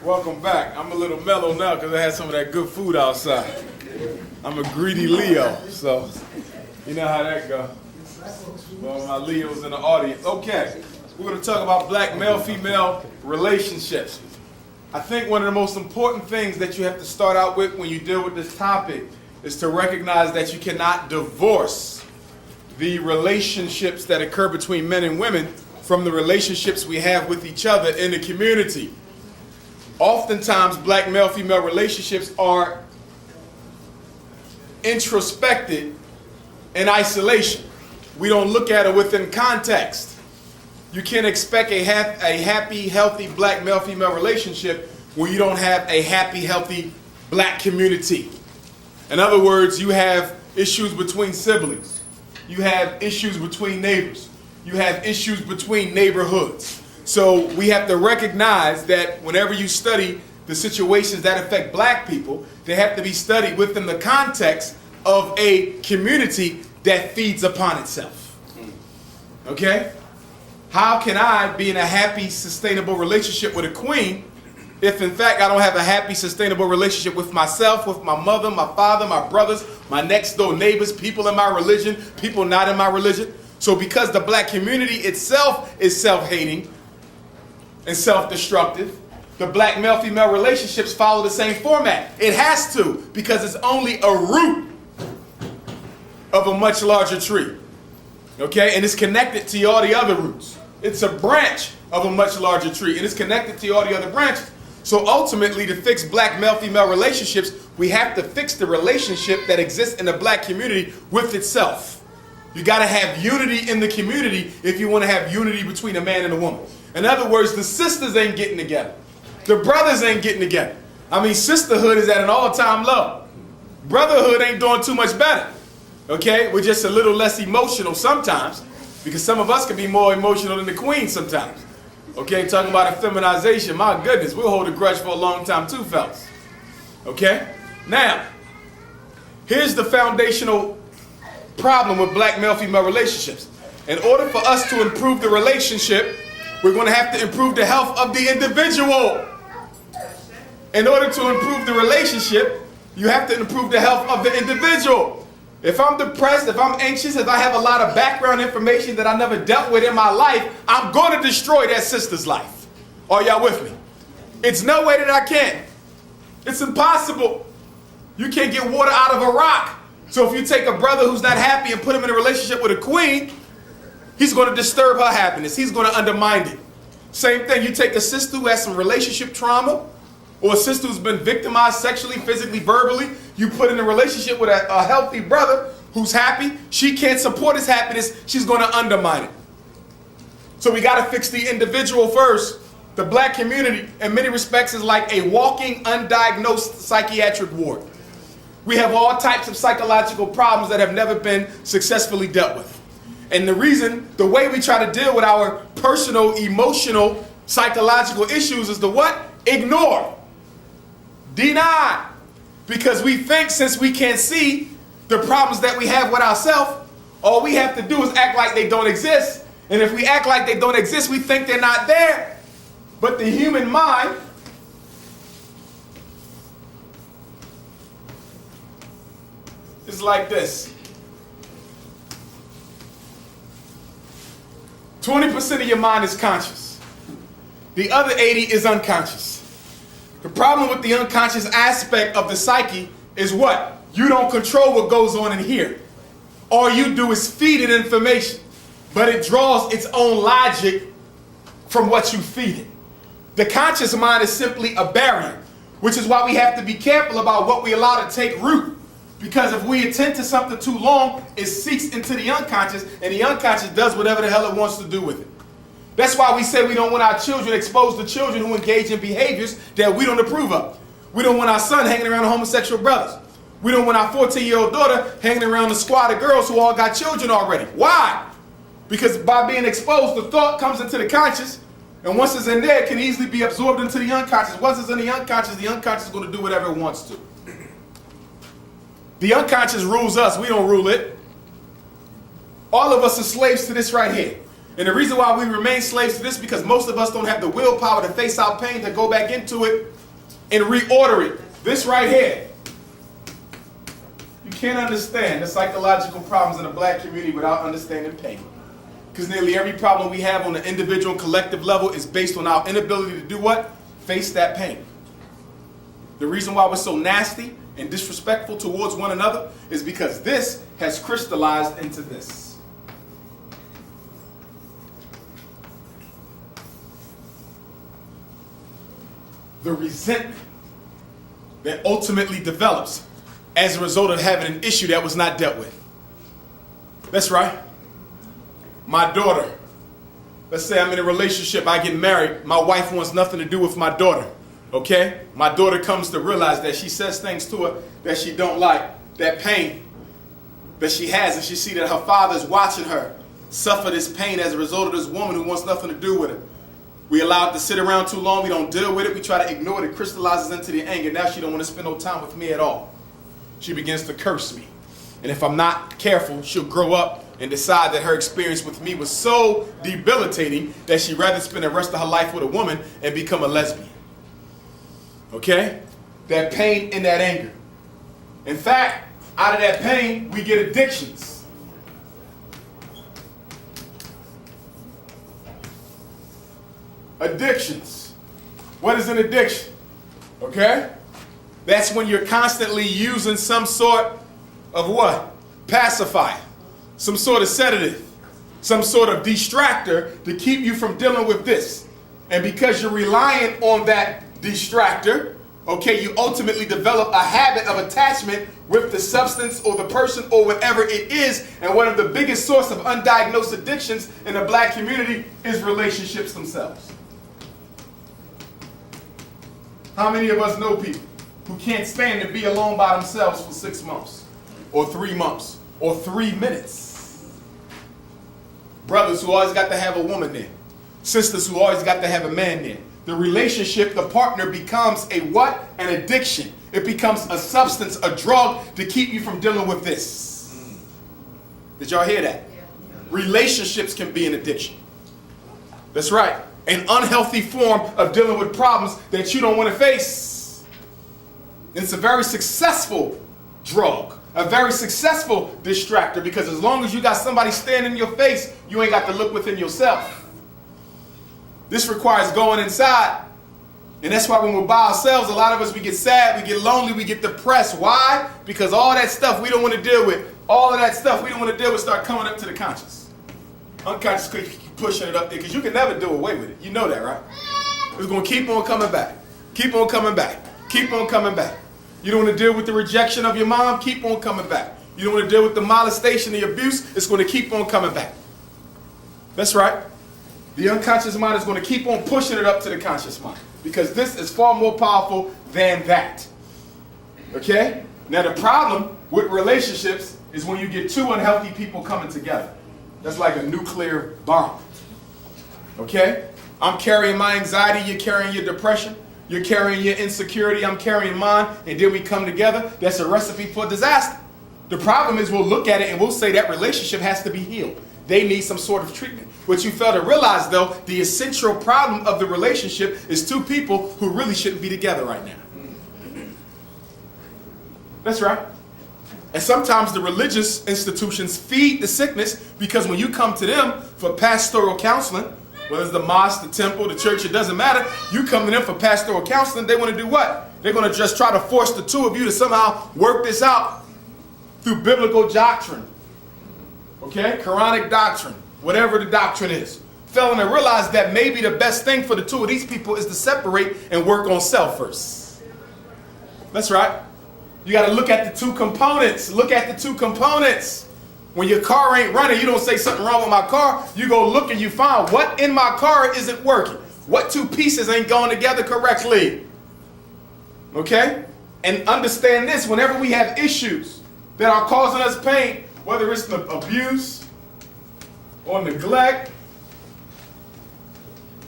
Welcome back. I'm a little mellow now because I had some of that good food outside. I'm a greedy Leo, so you know how that goes. Well, my Leo's in the audience. Okay, we're going to talk about black male-female relationships. I think one of the most important things that you have to start out with when you deal with this topic is to recognize that you cannot divorce the relationships that occur between men and women from the relationships we have with each other in the community. Oftentimes, black male-female relationships are introspected in isolation. We don't look at it within context. You can't expect a happy, healthy black male-female relationship when you don't have a happy, healthy black community. In other words, you have issues between siblings. You have issues between neighbors. You have issues between neighborhoods. So we have to recognize that whenever you study the situations that affect black people, they have to be studied within the context of a community that feeds upon itself. Okay? How can I be in a happy, sustainable relationship with a queen if in fact I don't have a happy, sustainable relationship with myself, with my mother, my father, my brothers, my next door neighbors, people in my religion, people not in my religion? So because the black community itself is self-hating and self-destructive, the black male-female relationships follow the same format. It has to, because it's only a root of a much larger tree. Okay? And it's connected to all the other roots. It's a branch of a much larger tree, and it's connected to all the other branches. So ultimately, to fix black male-female relationships, we have to fix the relationship that exists in the black community with itself. You got to have unity in the community if you want to have unity between a man and a woman. In other words, the sisters ain't getting together. The brothers ain't getting together. I mean, sisterhood is at an all-time low. Brotherhood ain't doing too much better. Okay? We're just a little less emotional sometimes, because some of us can be more emotional than the queen sometimes. Okay? Talking about feminization, my goodness, we'll hold a grudge for a long time too, fellas. Okay? Now, here's the foundational problem with black male-female relationships. In order for us to improve the relationship, we're going to have to improve the health of the individual. In order to improve the relationship, you have to improve the health of the individual. If I'm depressed, if I'm anxious, if I have a lot of background information that I never dealt with in my life, I'm going to destroy that sister's life. Are y'all with me? It's no way that I can. It's impossible. You can't get water out of a rock. So if you take a brother who's not happy and put him in a relationship with a queen, he's going to disturb her happiness. He's going to undermine it. Same thing, you take a sister who has some relationship trauma, or a sister who's been victimized sexually, physically, verbally, you put in a relationship with a healthy brother who's happy, she can't support his happiness, she's going to undermine it. So we got to fix the individual first. The black community, in many respects, is like a walking, undiagnosed psychiatric ward. We have all types of psychological problems that have never been successfully dealt with. And the way we try to deal with our personal, emotional, psychological issues is to what? Ignore. Deny. Because we think since we can't see the problems that we have with ourselves, all we have to do is act like they don't exist. And if we act like they don't exist, we think they're not there. But the human mind is like this. 20% of your mind is conscious. The other 80% is unconscious. The problem with the unconscious aspect of the psyche is what? You don't control what goes on in here. All you do is feed it information, but it draws its own logic from what you feed it. The conscious mind is simply a barrier, which is why we have to be careful about what we allow to take root. Because if we attend to something too long, it seeps into the unconscious, and the unconscious does whatever the hell it wants to do with it. That's why we say we don't want our children exposed to children who engage in behaviors that we don't approve of. We don't want our son hanging around homosexual brothers. We don't want our 14-year-old daughter hanging around a squad of girls who all got children already. Why? Because by being exposed, the thought comes into the conscious, and once it's in there, it can easily be absorbed into the unconscious. Once it's in the unconscious is going to do whatever it wants to. The unconscious rules us, we don't rule it. All of us are slaves to this right here. And the reason why we remain slaves to this is because most of us don't have the willpower to face our pain, to go back into it and reorder it. This right here. You can't understand the psychological problems in the black community without understanding pain. Because nearly every problem we have on the individual and collective level is based on our inability to do what? Face that pain. The reason why we're so nasty and disrespectful towards one another is because this has crystallized into this. The resentment that ultimately develops as a result of having an issue that was not dealt with. That's right. My daughter, let's say I'm in a relationship, I get married, my wife wants nothing to do with my daughter, okay? My daughter comes to realize that she says things to her that she don't like, that pain that she has, and she see that her father's watching her suffer this pain as a result of this woman who wants nothing to do with it. We allow it to sit around too long, we don't deal with it, we try to ignore it, it crystallizes into the anger. Now she don't want to spend no time with me at all. She begins to curse me. And if I'm not careful, she'll grow up and decide that her experience with me was so debilitating that she'd rather spend the rest of her life with a woman and become a lesbian. Okay? That pain and that anger. In fact, out of that pain, we get addictions. Addictions. What is an addiction? Okay? That's when you're constantly using some sort of what? Pacifier. Some sort of sedative. Some sort of distractor to keep you from dealing with this. And because you're reliant on that distractor, okay, you ultimately develop a habit of attachment with the substance or the person or whatever it is. And one of the biggest source of undiagnosed addictions in the black community is relationships themselves. How many of us know people who can't stand to be alone by themselves for 6 months or 3 months or 3 minutes? Brothers who always got to have a woman there. Sisters who always got to have a man there. The relationship, the partner becomes a what? An addiction. It becomes a substance, a drug to keep you from dealing with this. Did y'all hear that? Relationships can be an addiction. That's right. An unhealthy form of dealing with problems that you don't want to face. It's a very successful drug, a very successful distractor, because as long as you got somebody standing in your face, you ain't got to look within yourself. This requires going inside. And that's why when we're by ourselves, a lot of us, we get sad, we get lonely, we get depressed. Why? Because all that stuff we don't want to deal with, all of that stuff we don't want to deal with start coming up to the conscious. Unconscious, keep pushing it up there, because you can never do away with it. You know that, right? It's going to keep on coming back. Keep on coming back. Keep on coming back. You don't want to deal with the rejection of your mom? Keep on coming back. You don't want to deal with the molestation, the abuse? It's going to keep on coming back. That's right. The unconscious mind is going to keep on pushing it up to the conscious mind, because this is far more powerful than that. Okay? Now the problem with relationships is when you get two unhealthy people coming together. That's like a nuclear bomb. Okay? I'm carrying my anxiety, you're carrying your depression, you're carrying your insecurity, I'm carrying mine, and then we come together. That's a recipe for disaster. The problem is we'll look at it and we'll say that relationship has to be healed. They need some sort of treatment. What you fail to realize, though, the essential problem of the relationship is two people who really shouldn't be together right now. That's right. And sometimes the religious institutions feed the sickness, because when you come to them for pastoral counseling, whether it's the mosque, the temple, the church, it doesn't matter. You come to them for pastoral counseling, they want to do what? They're going to just try to force the two of you to somehow work this out through biblical doctrine. Okay? Quranic doctrine. Whatever the doctrine is. Failing to realize that maybe the best thing for the two of these people is to separate and work on self first. That's right. You got to look at the two components. Look at the two components. When your car ain't running, you don't say something wrong with my car. You go look and you find what in my car isn't working. What two pieces ain't going together correctly. Okay? And understand this, whenever we have issues that are causing us pain, whether it's the abuse, or neglect,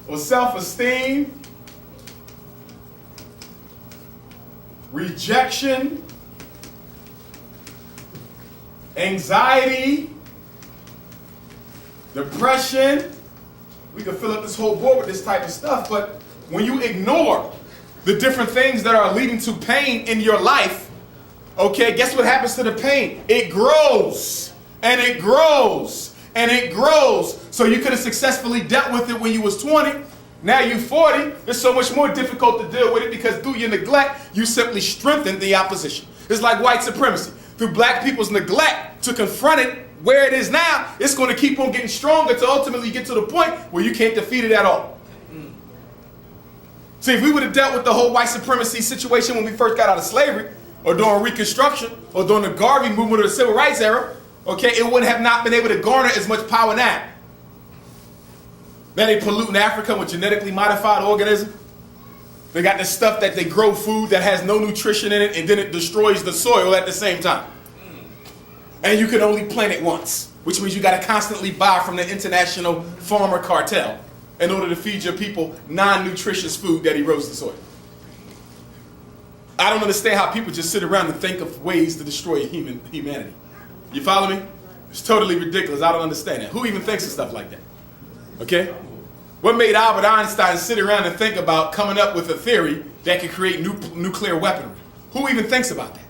or self-esteem, rejection, anxiety, depression, We could fill up this whole board with this type of stuff, but when you ignore the different things that are leading to pain in your life, okay, guess what happens to the pain? It grows, and it grows, and it grows. So you could have successfully dealt with it when you was 20. Now you're 40. It's so much more difficult to deal with it because through your neglect, you simply strengthen the opposition. It's like white supremacy. Through black people's neglect to confront it where it is now, it's going to keep on getting stronger to ultimately get to the point where you can't defeat it at all. See, if we would have dealt with the whole white supremacy situation when we first got out of slavery, or during Reconstruction, or during the Garvey movement or the Civil Rights era, okay, it would have not been able to garner as much power now. Now they polluting Africa with genetically modified organisms. They got this stuff that they grow food that has no nutrition in it, and then it destroys the soil at the same time. And you can only plant it once, which means you got to constantly buy from the international farmer cartel in order to feed your people non-nutritious food that erodes the soil. I don't understand how people just sit around and think of ways to destroy humanity. You follow me? It's totally ridiculous. I don't understand that. Who even thinks of stuff like that? Okay? What made Albert Einstein sit around and think about coming up with a theory that could create nuclear weaponry? Who even thinks about that?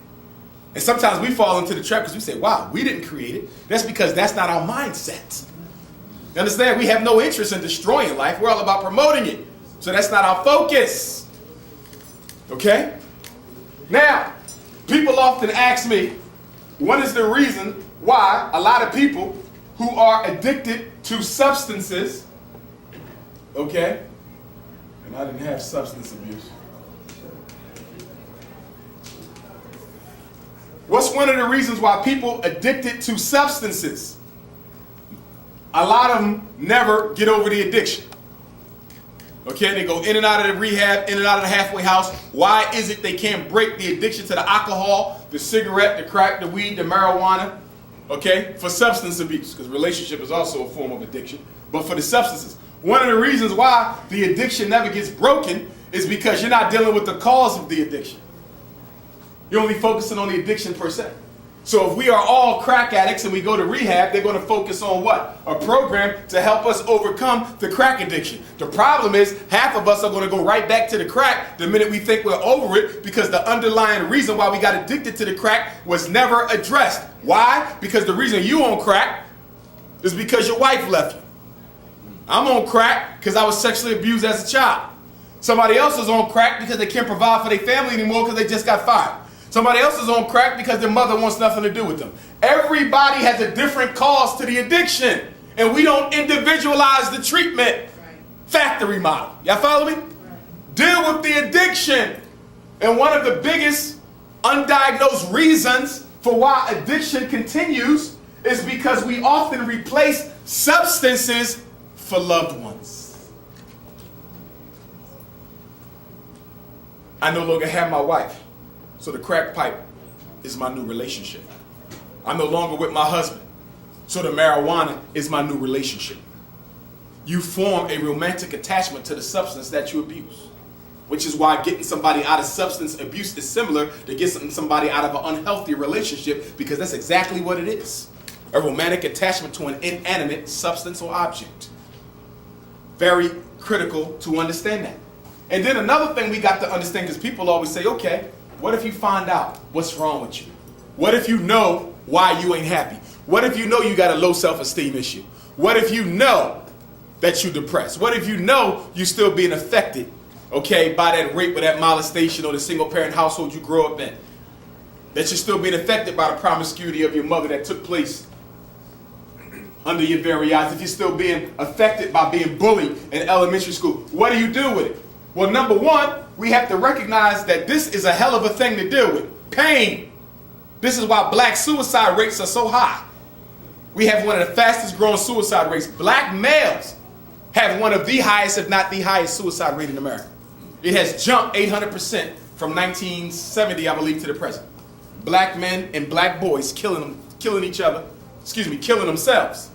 And sometimes we fall into the trap because we say, wow, we didn't create it. That's because that's not our mindset. You understand? We have no interest in destroying life. We're all about promoting it. So that's not our focus. Okay? Now, people often ask me, what is the reason why a lot of people who are addicted to substances, okay, and I didn't have substance abuse. What's one of the reasons why people addicted to substances? A lot of them never get over the addiction. Okay, they go in and out of the rehab, in and out of the halfway house. Why is it they can't break the addiction to the alcohol, the cigarette, the crack, the weed, the marijuana? Okay, for substance abuse, because relationship is also a form of addiction. But for the substances, one of the reasons why the addiction never gets broken is because you're not dealing with the cause of the addiction. You're only focusing on the addiction per se. So if we are all crack addicts and we go to rehab, they're going to focus on what? A program to help us overcome the crack addiction. The problem is half of us are going to go right back to the crack the minute we think we're over it because the underlying reason why we got addicted to the crack was never addressed. Why? Because the reason you on crack is because your wife left you. I'm on crack because I was sexually abused as a child. Somebody else is on crack because they can't provide for their family anymore because they just got fired. Somebody else is on crack because their mother wants nothing to do with them. Everybody has a different cause to the addiction, and we don't individualize the treatment. Right. Factory model. Y'all follow me? Right. Deal with the addiction. And one of the biggest undiagnosed reasons for why addiction continues is because we often replace substances for loved ones. I no longer have my wife. So the crack pipe is my new relationship. I'm no longer with my husband. So the marijuana is my new relationship. You form a romantic attachment to the substance that you abuse, which is why getting somebody out of substance abuse is similar to getting somebody out of an unhealthy relationship, because that's exactly what it is. A romantic attachment to an inanimate substance or object. Very critical to understand that. And then another thing we got to understand, because people always say, okay, what if you find out what's wrong with you? What if you know why you ain't happy? What if you know you got a low self-esteem issue? What if you know that you're depressed? What if you know you're still being affected, okay, by that rape or that molestation or the single-parent household you grew up in? That you're still being affected by the promiscuity of your mother that took place under your very eyes? If you're still being affected by being bullied in elementary school, what do you do with it? Well, number one, we have to recognize that this is a hell of a thing to deal with. Pain. This is why black suicide rates are so high. We have one of the fastest growing suicide rates. Black males have one of the highest, if not the highest, suicide rate in America. It has jumped 800% from 1970, I believe, to the present. Black men and black boys killing themselves.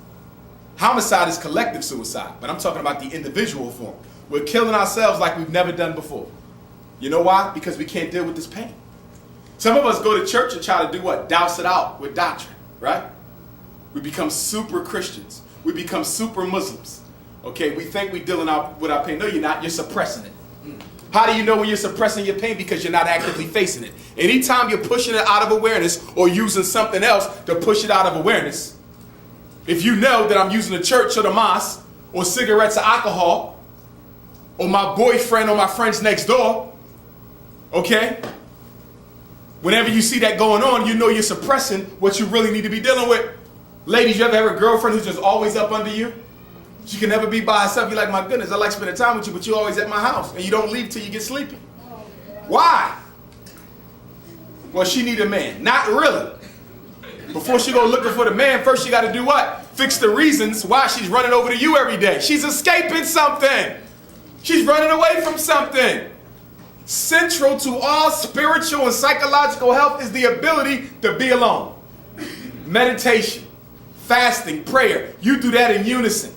Homicide is collective suicide, but I'm talking about the individual form. We're killing ourselves like we've never done before. You know why? Because we can't deal with this pain. Some of us go to church and try to do what? Douse it out with doctrine, right? We become super Christians. We become super Muslims. Okay, we think we're dealing out with our pain. No, you're not. You're suppressing it. How do you know when you're suppressing your pain? Because you're not actively facing it. Anytime you're pushing it out of awareness or using something else to push it out of awareness, if you know that I'm using the church or the mosque or cigarettes or alcohol or my boyfriend or my friends next door, okay? Whenever you see that going on, you know you're suppressing what you really need to be dealing with. Ladies, you ever have a girlfriend who's just always up under you? She can never be by herself. You're like, my goodness, I like spending time with you, but you're always at my house. And you don't leave till you get sleepy. Why? Well, she need a man. Not really. Before she go looking for the man, first she got to do what? Fix the reasons why she's running over to you every day. She's escaping something. She's running away from something. Central to all spiritual and psychological health is the ability to be alone. Meditation, fasting, prayer. You do that in unison.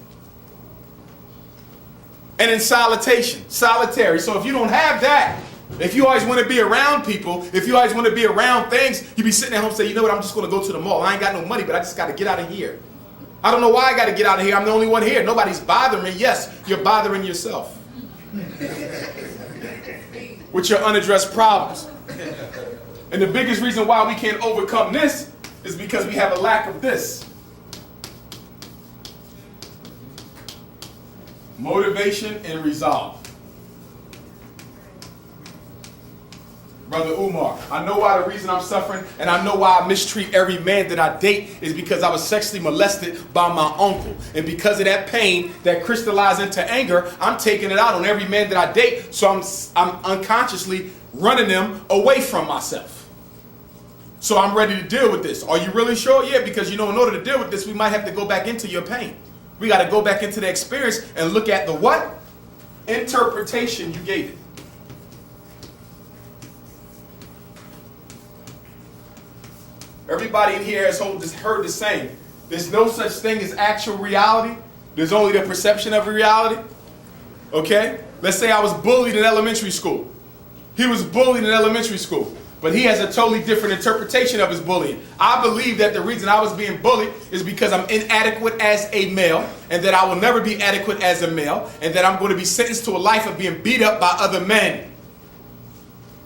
And in solitary. So if you don't have that, if you always want to be around people, if you always want to be around things, you be sitting at home and say, you know what, I'm just going to go to the mall. I ain't got no money, but I just got to get out of here. I don't know why I got to get out of here. I'm the only one here. Nobody's bothering me. Yes, you're bothering yourself with your unaddressed problems. And the biggest reason why we can't overcome this is because we have a lack of this. Motivation and resolve. Brother Umar, I know why the reason I'm suffering, and I know why I mistreat every man that I date is because I was sexually molested by my uncle. And because of that pain that crystallized into anger, I'm taking it out on every man that I date, so I'm unconsciously running them away from myself. So I'm ready to deal with this. Are you really sure? Yeah, because in order to deal with this, we might have to go back into your pain. We got to go back into the experience and look at the what? Interpretation you gave it. Everybody in here has heard the same. There's no such thing as actual reality. There's only the perception of reality. Okay? Let's say I was bullied in elementary school. He was bullied in elementary school. But he has a totally different interpretation of his bullying. I believe that the reason I was being bullied is because I'm inadequate as a male, and that I will never be adequate as a male, and that I'm going to be sentenced to a life of being beat up by other men.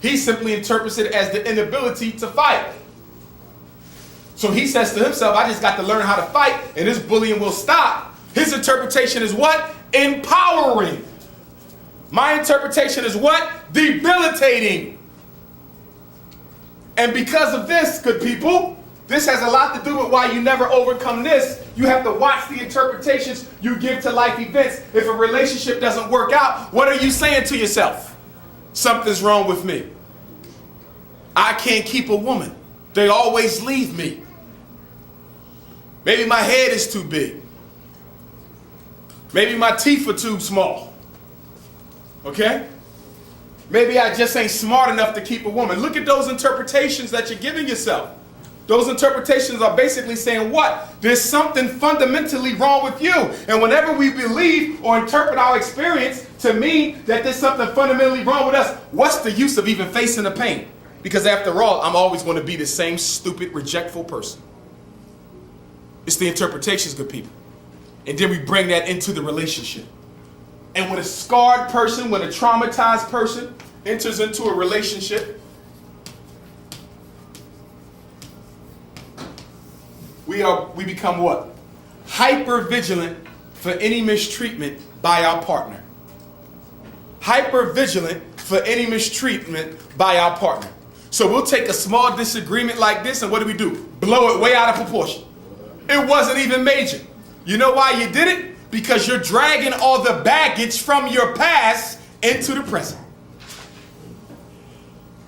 He simply interprets it as the inability to fight. So he says to himself, I just got to learn how to fight, and this bullying will stop. His interpretation is what? Empowering. My interpretation is what? Debilitating. And because of this, good people, this has a lot to do with why you never overcome this. You have to watch the interpretations you give to life events. If a relationship doesn't work out, what are you saying to yourself? Something's wrong with me. I can't keep a woman. They always leave me. Maybe my head is too big. Maybe my teeth are too small. Okay? Maybe I just ain't smart enough to keep a woman. Look at those interpretations that you're giving yourself. Those interpretations are basically saying what? There's something fundamentally wrong with you. And whenever we believe or interpret our experience to mean that there's something fundamentally wrong with us, what's the use of even facing the pain? Because after all, I'm always going to be the same stupid, rejectful person. It's the interpretations, good people. And then we bring that into the relationship. And when a scarred person, when a traumatized person enters into a relationship, we become what? Hyper vigilant for any mistreatment by our partner. Hyper vigilant for any mistreatment by our partner. So we'll take a small disagreement like this, and what do? Blow it way out of proportion. It wasn't even major. You know why you did it? Because you're dragging all the baggage from your past into the present.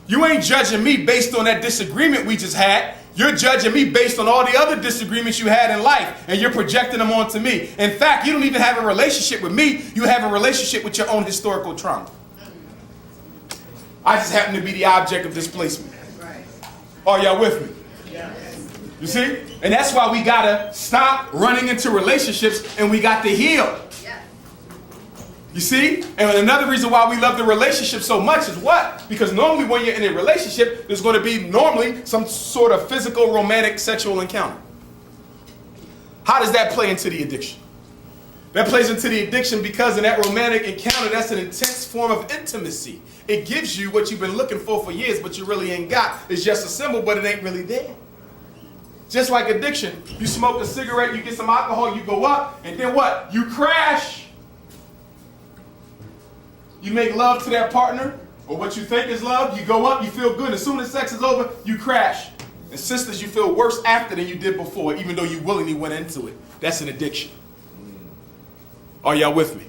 You ain't judging me based on that disagreement we just had. You're judging me based on all the other disagreements you had in life, and you're projecting them onto me. In fact, you don't even have a relationship with me. You have a relationship with your own historical trauma. I just happen to be the object of displacement. Are y'all with me? You see? And that's why we gotta stop running into relationships, and we got to heal. You see? And another reason why we love the relationship so much is what? Because normally when you're in a relationship, there's going to be normally some sort of physical, romantic, sexual encounter. How does that play into the addiction? That plays into the addiction because in that romantic encounter, that's an intense form of intimacy. It gives you what you've been looking for years, but you really ain't got. It's just a symbol, but it ain't really there. Just like addiction. You smoke a cigarette, you get some alcohol, you go up, and then what? You crash. You make love to that partner, or what you think is love, you go up, you feel good. As soon as sex is over, you crash. And sisters, you feel worse after than you did before, even though you willingly went into it. That's an addiction. Are y'all with me?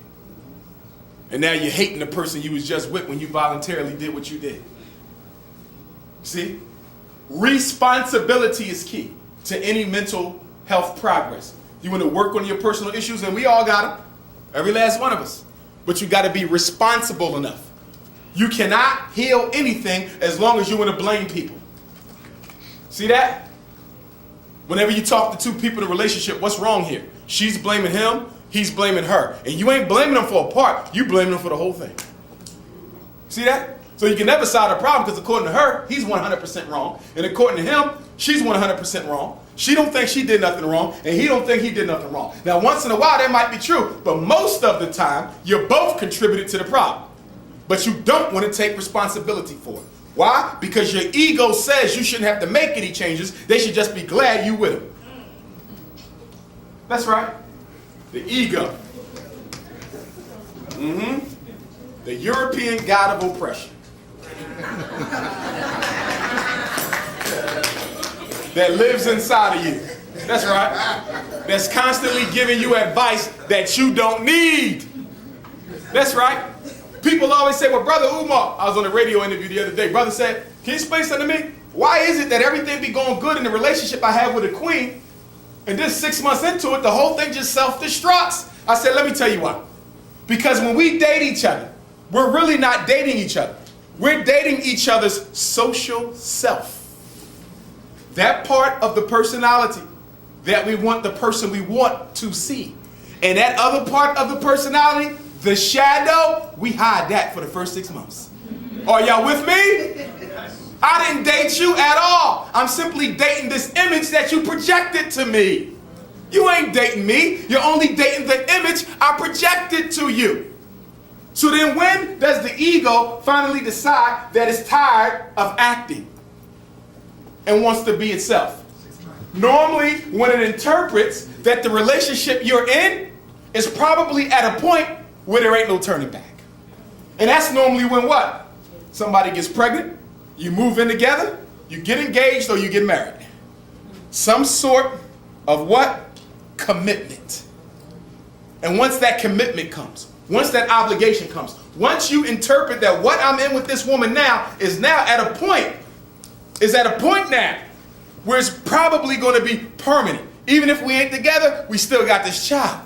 And now you're hating the person you was just with when you voluntarily did what you did. See? Responsibility is key to any mental health progress. You want to work on your personal issues, and we all got them. Every last one of us. But you got to be responsible enough. You cannot heal anything as long as you want to blame people. See that? Whenever you talk to two people in a relationship, what's wrong here? She's blaming him, he's blaming her. And you ain't blaming them for a part, you blaming them for the whole thing. See that? So you can never solve the problem because according to her, he's 100% wrong. And according to him, she's 100% wrong. She don't think she did nothing wrong, and he don't think he did nothing wrong. Now, once in a while, that might be true, but most of the time, you're both contributed to the problem. But you don't want to take responsibility for it. Why? Because your ego says you shouldn't have to make any changes. They should just be glad you with them. That's right. The ego. The European god of oppression. That lives inside of you. That's right. That's constantly giving you advice that you don't need. That's right. People always say, well, Brother Umar, I was on a radio interview the other day. Brother said, can you explain something to me? Why is it that everything be going good in the relationship I have with a queen, and then 6 months into it, the whole thing just self-destructs? I said, let me tell you why. Because when we date each other, we're really not dating each other. We're dating each other's social self. That part of the personality that we want the person we want to see. And that other part of the personality, the shadow, we hide that for the first 6 months. Are y'all with me? I didn't date you at all. I'm simply dating this image that you projected to me. You ain't dating me. You're only dating the image I projected to you. So then when does the ego finally decide that it's tired of acting and wants to be itself? Normally, when it interprets that the relationship you're in is probably at a point where there ain't no turning back. And that's normally when what? Somebody gets pregnant, you move in together, you get engaged, or you get married. Some sort of what? Commitment. And once that commitment comes, once that obligation comes, once you interpret that what I'm in with this woman now is now at a point now where it's probably going to be permanent. Even if we ain't together, we still got this child.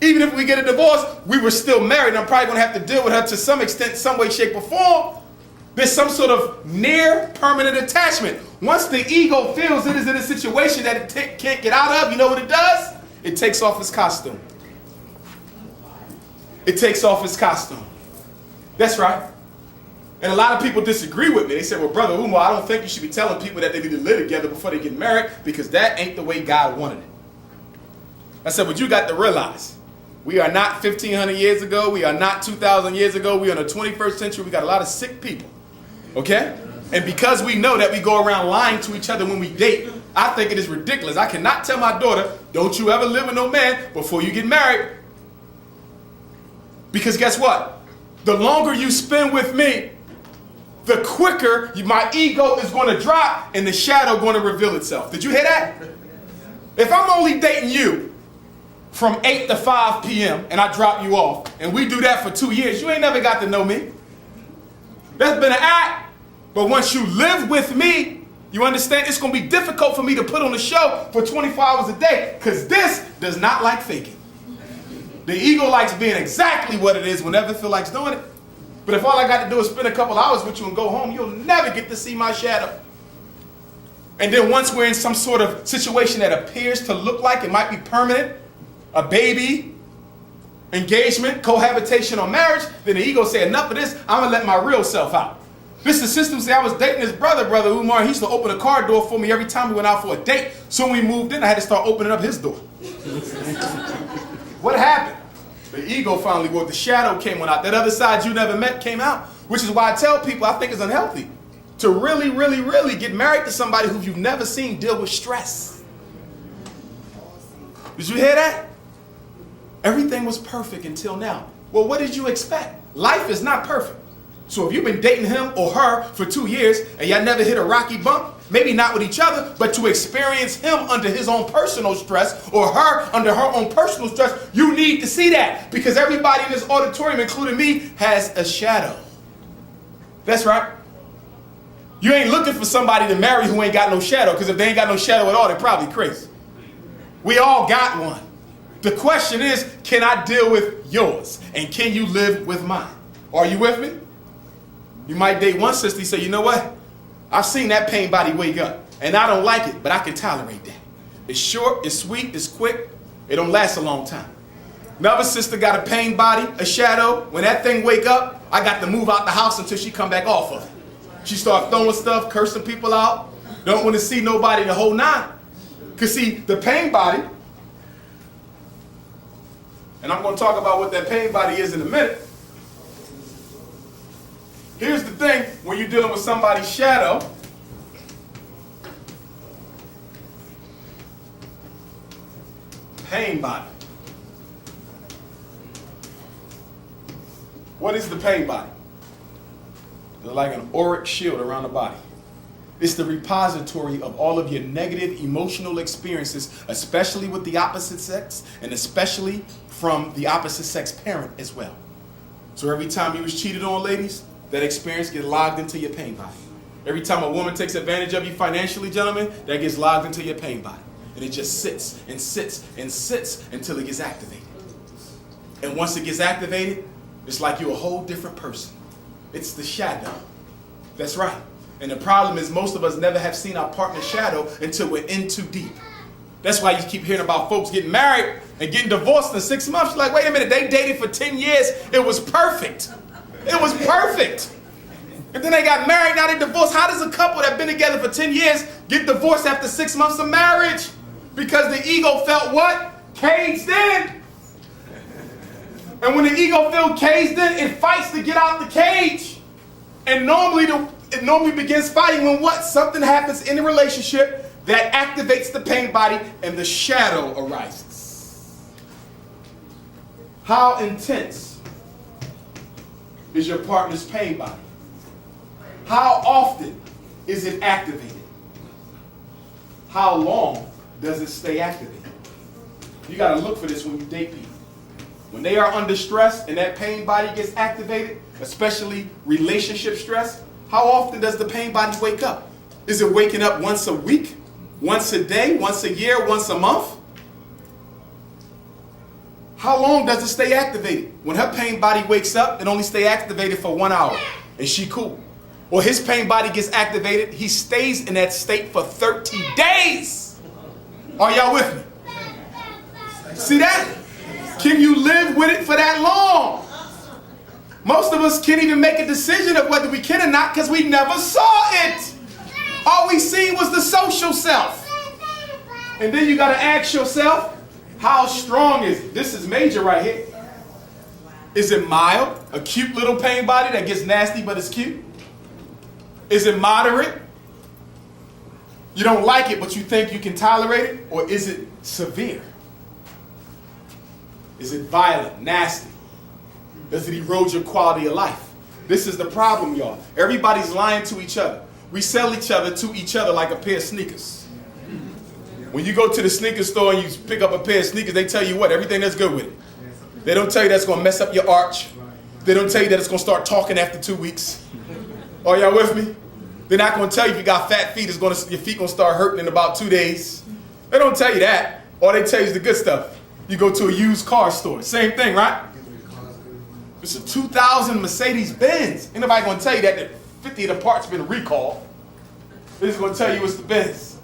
Even if we get a divorce, we were still married. I'm probably going to have to deal with her to some extent, some way, shape, or form. There's some sort of near permanent attachment. Once the ego feels it is in a situation that it can't get out of, you know what it does? It takes off its costume. It takes off its costume. That's right. And a lot of people disagree with me. They say, well, Brother Umar, I don't think you should be telling people that they need to live together before they get married because that ain't the way God wanted it. I said, but you got to realize, we are not 1,500 years ago. We are not 2,000 years ago. We are in the 21st century. We got a lot of sick people. Okay? And because we know that we go around lying to each other when we date, I think it is ridiculous. I cannot tell my daughter, don't you ever live with no man before you get married. Because guess what? The longer you spend with me, the quicker my ego is going to drop and the shadow going to reveal itself. Did you hear that? If I'm only dating you from 8 to 5 p.m. and I drop you off, and we do that for 2 years, you ain't never got to know me. That's been an act. But once you live with me, you understand it's going to be difficult for me to put on a show for 24 hours a day because this does not like faking. The ego likes being exactly what it is whenever it feels like doing it. But if all I got to do is spend a couple hours with you and go home, you'll never get to see my shadow. And then once we're in some sort of situation that appears to look like it might be permanent, a baby, engagement, cohabitation, or marriage, then the ego say, enough of this, I'm going to let my real self out. Mr. System say I was dating his brother Umar. He used to open a car door for me every time we went out for a date. So when we moved in, I had to start opening up his door. What happened? The ego finally woke. The shadow came on out. That other side you never met came out. Which is why I tell people I think it's unhealthy to really, really, really get married to somebody who you've never seen deal with stress. Did you hear that? Everything was perfect until now. Well, what did you expect? Life is not perfect. So if you've been dating him or her for 2 years and y'all never hit a rocky bump, maybe not with each other, but to experience him under his own personal stress or her under her own personal stress, you need to see that, because everybody in this auditorium, including me, has a shadow. That's right. You ain't looking for somebody to marry who ain't got no shadow, because if they ain't got no shadow at all, they're probably crazy. We all got one. The question is, can I deal with yours? And can you live with mine? Are you with me? You might date one sister, you say, you know what? I've seen that pain body wake up, and I don't like it, but I can tolerate that. It's short, it's sweet, it's quick, it don't last a long time. Another sister got a pain body, a shadow. When that thing wake up, I got to move out the house until she come back off of it. She start throwing stuff, cursing people out, don't want to see nobody the whole night. Because see, the pain body, and I'm going to talk about what that pain body is in a minute. Here's the thing, when you're dealing with somebody's shadow, pain body. What is the pain body? It's like an auric shield around the body. It's the repository of all of your negative emotional experiences, especially with the opposite sex, and especially from the opposite sex parent as well. So every time you was cheated on, ladies, that experience gets logged into your pain body. Every time a woman takes advantage of you financially, gentlemen, that gets logged into your pain body. And it just sits and sits and sits until it gets activated. And once it gets activated, it's like you're a whole different person. It's the shadow. That's right. And the problem is most of us never have seen our partner's shadow until we're in too deep. That's why you keep hearing about folks getting married and getting divorced in 6 months. You're like, wait a minute, they dated for 10 years. It was perfect. It was perfect. And then they got married, now they divorced. How does a couple that been together for 10 years get divorced after 6 months of marriage? Because the ego felt what? Caged in. And when the ego feels caged in, it fights to get out the cage. And it normally begins fighting when what? Something happens in the relationship that activates the pain body and the shadow arises. How intense is your partner's pain body? How often is it activated? How long does it stay activated? You got to look for this when you date people. When they are under stress and that pain body gets activated, especially relationship stress, how often does the pain body wake up? Is it waking up once a week, once a day, once a year, once a month? How long does it stay activated? When her pain body wakes up, it only stays activated for 1 hour, and she cool. Or his pain body gets activated, he stays in that state for 30 days. Are y'all with me? See that? Can you live with it for that long? Most of us can't even make a decision of whether we can or not because we never saw it. All we seen was the social self. And then you got to ask yourself, how strong is it? This is major right here. Is it mild? A cute little pain body that gets nasty but it's cute? Is it moderate? You don't like it but you think you can tolerate it? Or is it severe? Is it violent, nasty? Does it erode your quality of life? This is the problem, y'all. Everybody's lying to each other. We sell each other to each other like a pair of sneakers. When you go to the sneaker store and you pick up a pair of sneakers, they tell you what? Everything that's good with it. They don't tell you that's going to mess up your arch. They don't tell you that it's going to start talking after 2 weeks. Are y'all with me? They're not going to tell you if you got fat feet, your feet going to start hurting in about 2 days. They don't tell you that. All they tell you is the good stuff. You go to a used car store. Same thing, right? It's a 2000 Mercedes Benz. Ain't nobody going to tell you that 50 of the parts been recalled. They're just going to tell you it's the Benz.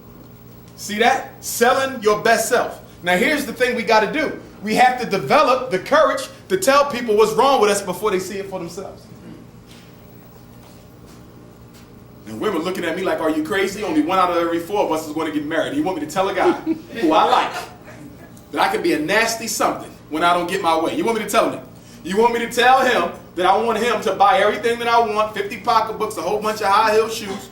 See that? Selling your best self. Now here's the thing we got to do. We have to develop the courage to tell people what's wrong with us before they see it for themselves. And women looking at me like, are you crazy? Only 1 out of every 4 of us is going to get married. You want me to tell a guy who I like that I could be a nasty something when I don't get my way? You want me to tell him that? You want me to tell him that I want him to buy everything that I want, 50 pocketbooks, a whole bunch of high-heel shoes?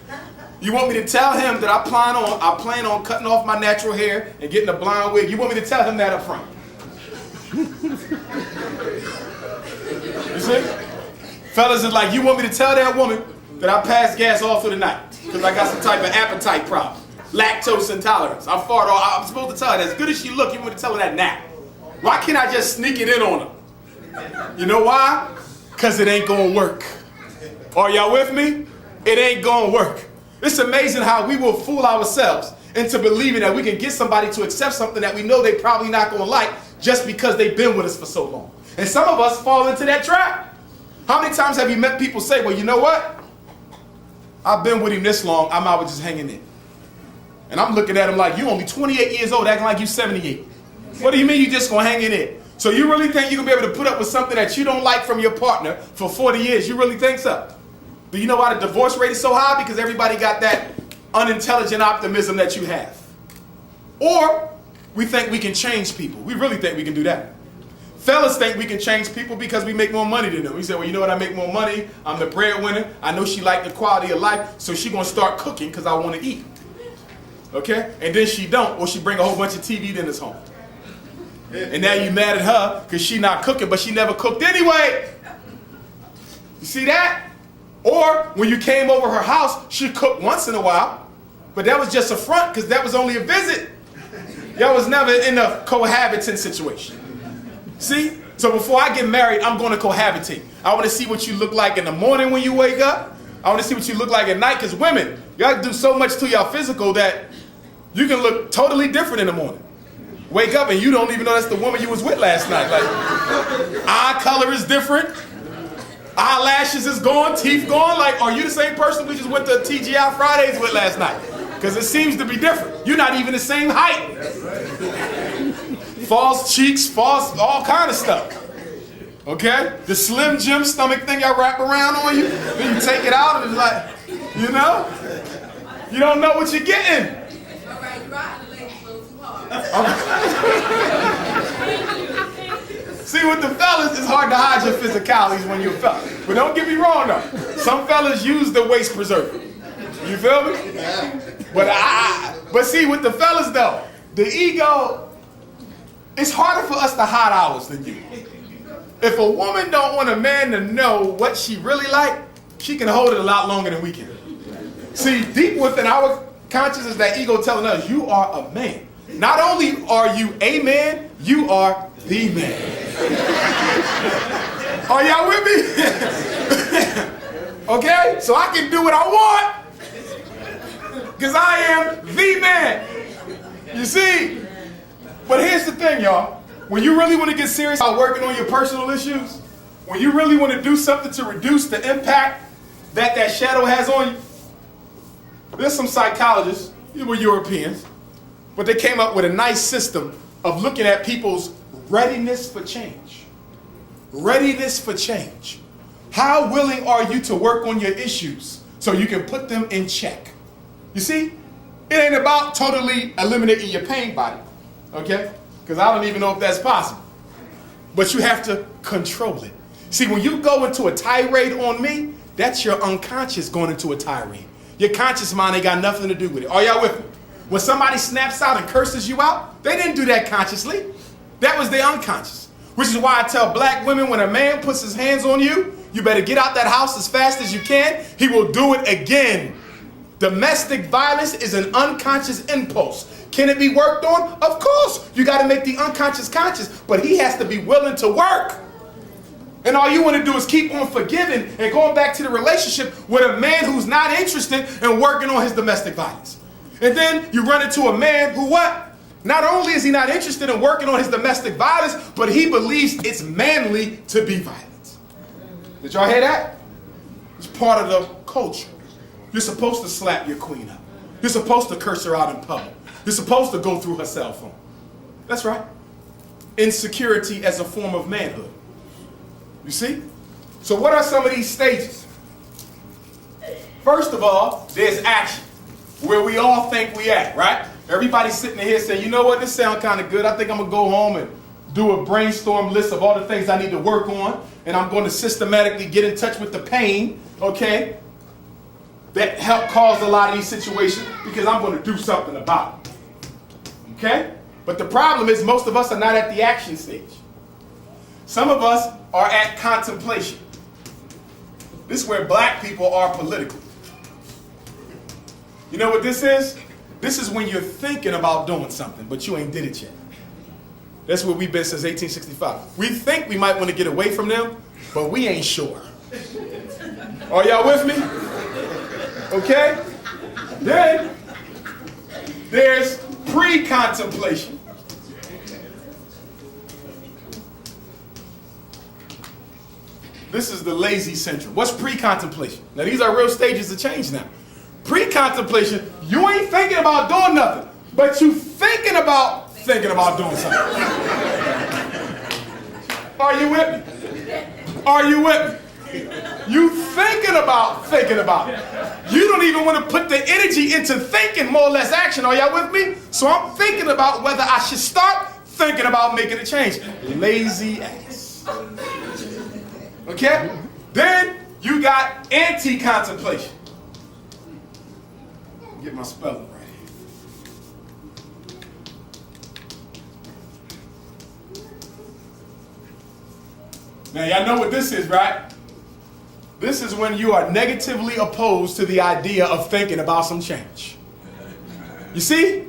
You want me to tell him that I plan on cutting off my natural hair and getting a blonde wig? You want me to tell him that up front? You see? Fellas is like, you want me to tell that woman that I pass gas all through the night because I got some type of appetite problem, lactose intolerance. I fart all. I'm supposed to tell her that. As good as she look, you want me to tell her that now? Why can't I just sneak it in on her? You know why? Because it ain't gonna work. Are y'all with me? It ain't gonna work. It's amazing how we will fool ourselves into believing that we can get somebody to accept something that we know they probably not gonna like just because they've been with us for so long. And some of us fall into that trap. How many times have you met people say, well, you know what? I've been with him this long, I'm out just hanging in. And I'm looking at him like, you only 28 years old, acting like you 78. What do you mean you just gonna hang in there? So you really think you're gonna be able to put up with something that you don't like from your partner for 40 years? You really think so? Do you know why the divorce rate is so high? Because everybody got that unintelligent optimism that you have. Or we think we can change people. We really think we can do that. Fellas think we can change people because we make more money than them. We say, well, you know what? I make more money. I'm the breadwinner. I know she liked the quality of life, so she gonna start cooking because I want to eat. Okay? And then she don't, or she bring a whole bunch of TV dinners home. And now you mad at her because she not cooking, but she never cooked anyway. You see that? Or when you came over her house, she cooked once in a while, but that was just a front because that was only a visit. Y'all was never in a cohabiting situation. See? So before I get married, I'm going to cohabitate. I want to see what you look like in the morning when you wake up. I want to see what you look like at night, because women, y'all do so much to y'all physical that you can look totally different in the morning. Wake up and you don't even know that's the woman you was with last night. Like, eye color is different. Eyelashes is gone, teeth gone. Like, are you the same person we just went to TGI Fridays with last night? Because it seems to be different. You're not even the same height. False cheeks, false, all kind of stuff. Okay? The Slim Jim stomach thing y'all wrap around on you, then you take it out and it's like, you know? You don't know what you're getting. All right, you're riding the ladies a little too hard. See, with the fellas, it's hard to hide your physicalities when you're a fella. But don't get me wrong, though. Some fellas use the waist preserver. You feel me? But see, with the fellas, though, the ego, it's harder for us to hide ours than you. If a woman don't want a man to know what she really like, she can hold it a lot longer than we can. See, deep within our consciousness, that ego telling us, you are a man. Not only are you a man, you are the man. Are y'all with me? Okay? So I can do what I want because I am the man. You see? But here's the thing, y'all. When you really want to get serious about working on your personal issues, when you really want to do something to reduce the impact that shadow has on you, there's some psychologists, they were Europeans, but they came up with a nice system of looking at people's readiness for change. Readiness for change. How willing are you to work on your issues so you can put them in check? You see, it ain't about totally eliminating your pain body, okay? Because I don't even know if that's possible. But you have to control it. See, when you go into a tirade on me, that's your unconscious going into a tirade. Your conscious mind ain't got nothing to do with it. Are y'all with me? When somebody snaps out and curses you out, they didn't do that consciously. That was their unconscious. Which is why I tell black women, when a man puts his hands on you, you better get out that house as fast as you can. He will do it again. Domestic violence is an unconscious impulse. Can it be worked on? Of course. You got to make the unconscious conscious, but he has to be willing to work. And all you want to do is keep on forgiving and going back to the relationship with a man who's not interested in working on his domestic violence. And then you run into a man who what? Not only is he not interested in working on his domestic violence, but he believes it's manly to be violent. Did y'all hear that? It's part of the culture. You're supposed to slap your queen up. You're supposed to curse her out in public. You're supposed to go through her cell phone. That's right. Insecurity as a form of manhood. You see? So what are some of these stages? First of all, there's action, where we all think we at, right? Everybody's sitting here saying, you know what, this sounds kind of good. I think I'm going to go home and do a brainstorm list of all the things I need to work on, and I'm going to systematically get in touch with the pain, okay, that help cause a lot of these situations, because I'm going to do something about it. Okay? But the problem is most of us are not at the action stage. Some of us are at contemplation. This is where black people are political. You know what this is? This is when you're thinking about doing something, but you ain't did it yet. That's where we've been since 1865. We think we might want to get away from them, but we ain't sure. Are y'all with me? Okay? Then there's pre-contemplation. This is the lazy syndrome. What's pre-contemplation? Now these are real stages of change now. Pre-contemplation, you ain't thinking about doing nothing, but you thinking about doing something. Are you with me? Are you with me? You thinking about it. You don't even want to put the energy into thinking, more or less action. Are y'all with me? So I'm thinking about whether I should start thinking about making a change. Lazy ass. Okay? Then you got anti-contemplation. Get my spelling right. Now y'all know what this is, right? This is when you are negatively opposed to the idea of thinking about some change. You see?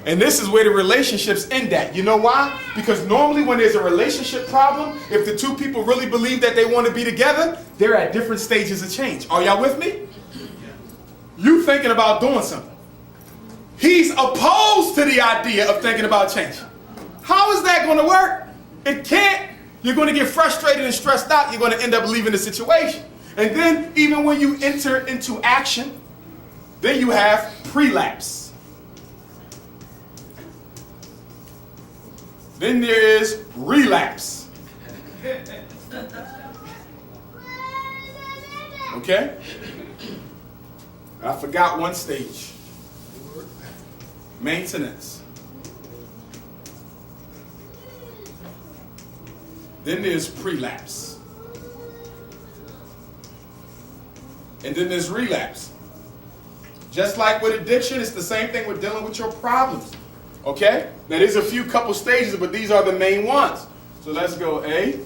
And this is where the relationships end at. You know why? Because normally when there's a relationship problem, if the two people really believe that they want to be together, they're at different stages of change. Are y'all with me? You thinking about doing something. He's opposed to the idea of thinking about change. How is that going to work? It can't. You're going to get frustrated and stressed out. You're going to end up leaving the situation. And then even when you enter into action, then you have prelapse. Then there is relapse. Okay? I forgot one stage. Maintenance. Then there's prelapse. And then there's relapse. Just like with addiction, it's the same thing with dealing with your problems. Okay? Now there's a few couple stages, but these are the main ones. So let's go A,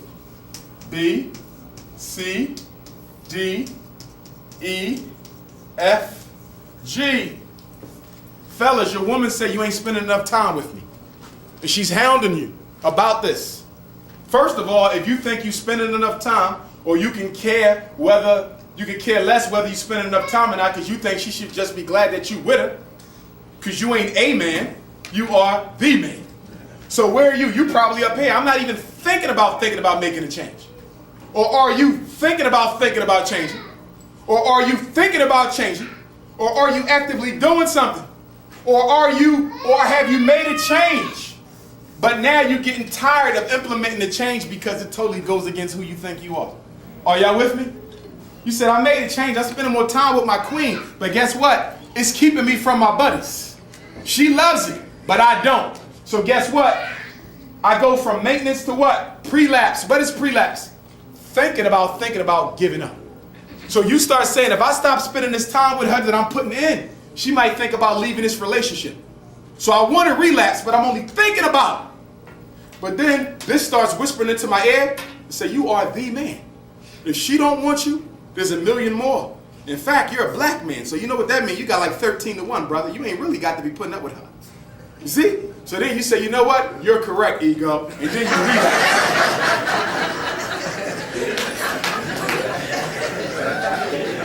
B, C, D, E, F, G. Fellas, your woman said you ain't spending enough time with me. And she's hounding you about this. First of all, if you think you're spending enough time, or you can care less whether you spend enough time or not, because you think she should just be glad that you with her, because you ain't a man, you are the man. So where are you? You probably up here. I'm not even thinking about making a change. Or are you thinking about changing? Or are you thinking about changing? Or are you actively doing something? Or have you made a change? But now you're getting tired of implementing the change because it totally goes against who you think you are. Are y'all with me? You said, I made a change. I'm spending more time with my queen. But guess what? It's keeping me from my buddies. She loves it, but I don't. So guess what? I go from maintenance to what? Prelapse. What is prelapse? Thinking about giving up. So you start saying, if I stop spending this time with her that I'm putting in, she might think about leaving this relationship. So I want to relapse, but I'm only thinking about it. But then this starts whispering into my ear and say, you are the man. If she don't want you, there's a million more. In fact, you're a black man, so you know what that means. You got like 13-1, brother. You ain't really got to be putting up with her. You see? So then you say, you know what? You're correct, ego. And then you relapse.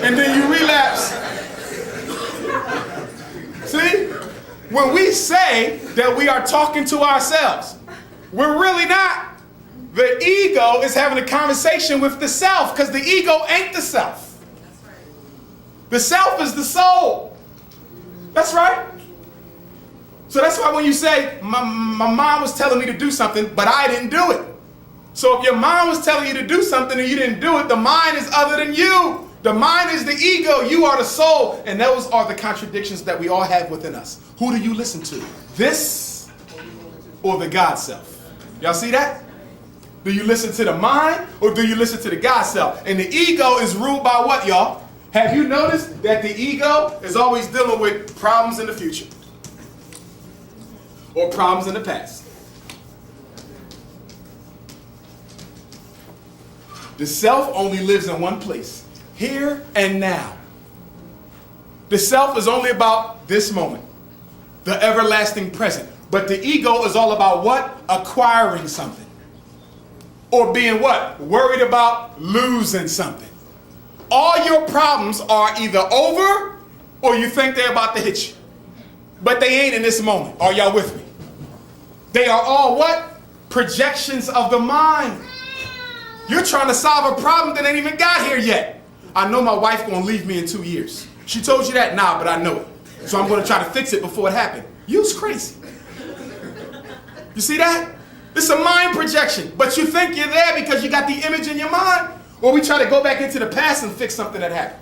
And then you relapse. See? When we say that we are talking to ourselves, we're really not. The ego is having a conversation with the self, because the ego ain't the self. That's right. The self is the soul. That's right. So that's why when you say, my mom was telling me to do something, but I didn't do it. So if your mom was telling you to do something and you didn't do it, the mind is other than you. The mind is the ego. You are the soul. And those are the contradictions that we all have within us. Who do you listen to? This or the God self? Y'all see that? Do you listen to the mind or do you listen to the God self? And the ego is ruled by what, y'all? Have you noticed that the ego is always dealing with problems in the future or problems in the past? The self only lives in one place, here and now. The self is only about this moment, the everlasting present. But the ego is all about what? Acquiring something. Or being what? Worried about losing something. All your problems are either over or you think they're about to hit you. But they ain't in this moment. Are y'all with me? They are all what? Projections of the mind. You're trying to solve a problem that ain't even got here yet. I know my wife gonna leave me in 2 years. She told you that? Nah, but I know it. So I'm gonna try to fix it before it happened. You's crazy. You see that? It's a mind projection. But you think you're there because you got the image in your mind? Or we try to go back into the past and fix something that happened.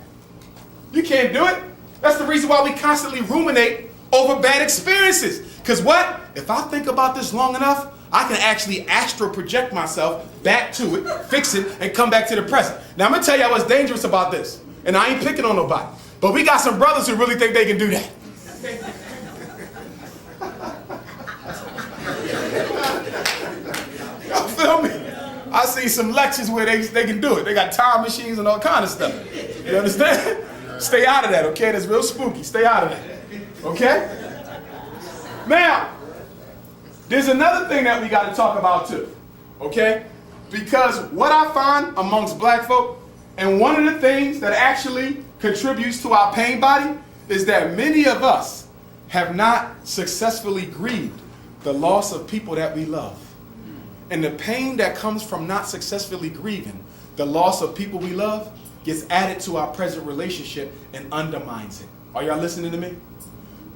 You can't do it. That's the reason why we constantly ruminate over bad experiences. Because what? If I think about this long enough, I can actually astral project myself back to it, fix it, and come back to the present. Now I'm going to tell you what's dangerous about this. And I ain't picking on nobody. But we got some brothers who really think they can do that. Y'all feel me? I see some lectures where they can do it. They got time machines and all kind of stuff. You understand? Stay out of that, okay? That's real spooky. Stay out of that. Okay? Now, there's another thing that we got to talk about too. Okay? Because what I find amongst black folk, and one of the things that actually contributes to our pain body, is that many of us have not successfully grieved the loss of people that we love. And the pain that comes from not successfully grieving the loss of people we love gets added to our present relationship and undermines it. Are y'all listening to me?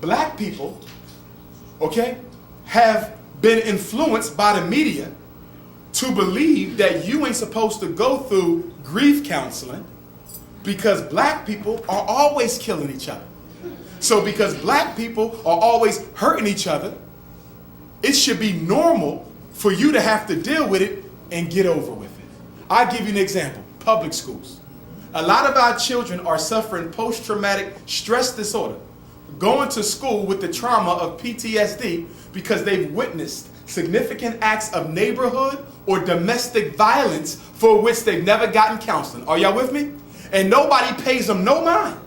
Black people, okay, have been influenced by the media to believe that you ain't supposed to go through grief counseling because black people are always killing each other. So because black people are always hurting each other, it should be normal for you to have to deal with it and get over with it. I'll give you an example. Public schools. A lot of our children are suffering post-traumatic stress disorder, going to school with the trauma of PTSD because they've witnessed significant acts of neighborhood or domestic violence for which they've never gotten counseling. Are y'all with me? And nobody pays them no mind.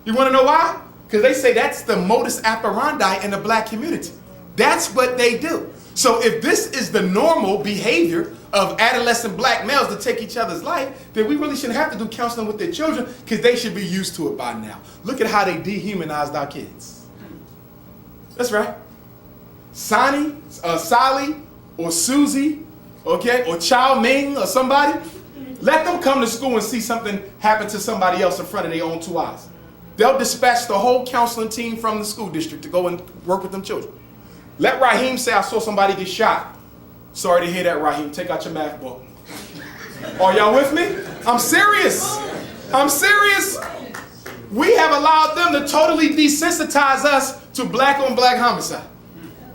You want to know why? Because they say that's the modus operandi in the black community. That's what they do. So if this is the normal behavior of adolescent black males to take each other's life, then we really shouldn't have to do counseling with their children because they should be used to it by now. Look at how they dehumanized our kids. That's right. Sally or Susie, okay, or Chow Ming or somebody, let them come to school and see something happen to somebody else in front of their own 2 eyes. They'll dispatch the whole counseling team from the school district to go and work with them children. Let Raheem say, I saw somebody get shot. Sorry to hear that, Raheem. Take out your math book. Are y'all with me? I'm serious. I'm serious. We have allowed them to totally desensitize us to black on black homicide.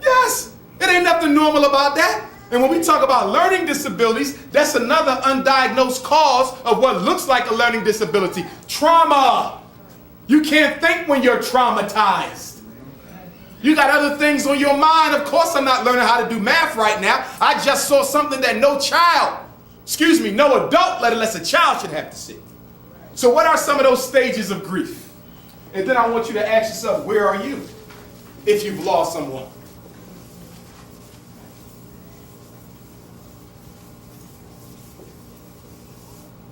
Yes, it ain't nothing normal about that. And when we talk about learning disabilities, that's another undiagnosed cause of what looks like a learning disability. Trauma. You can't think when you're traumatized. You got other things on your mind. Of course I'm not learning how to do math right now. I just saw something that no adult, let alone a child, should have to see. So what are some of those stages of grief? And then I want you to ask yourself, where are you if you've lost someone?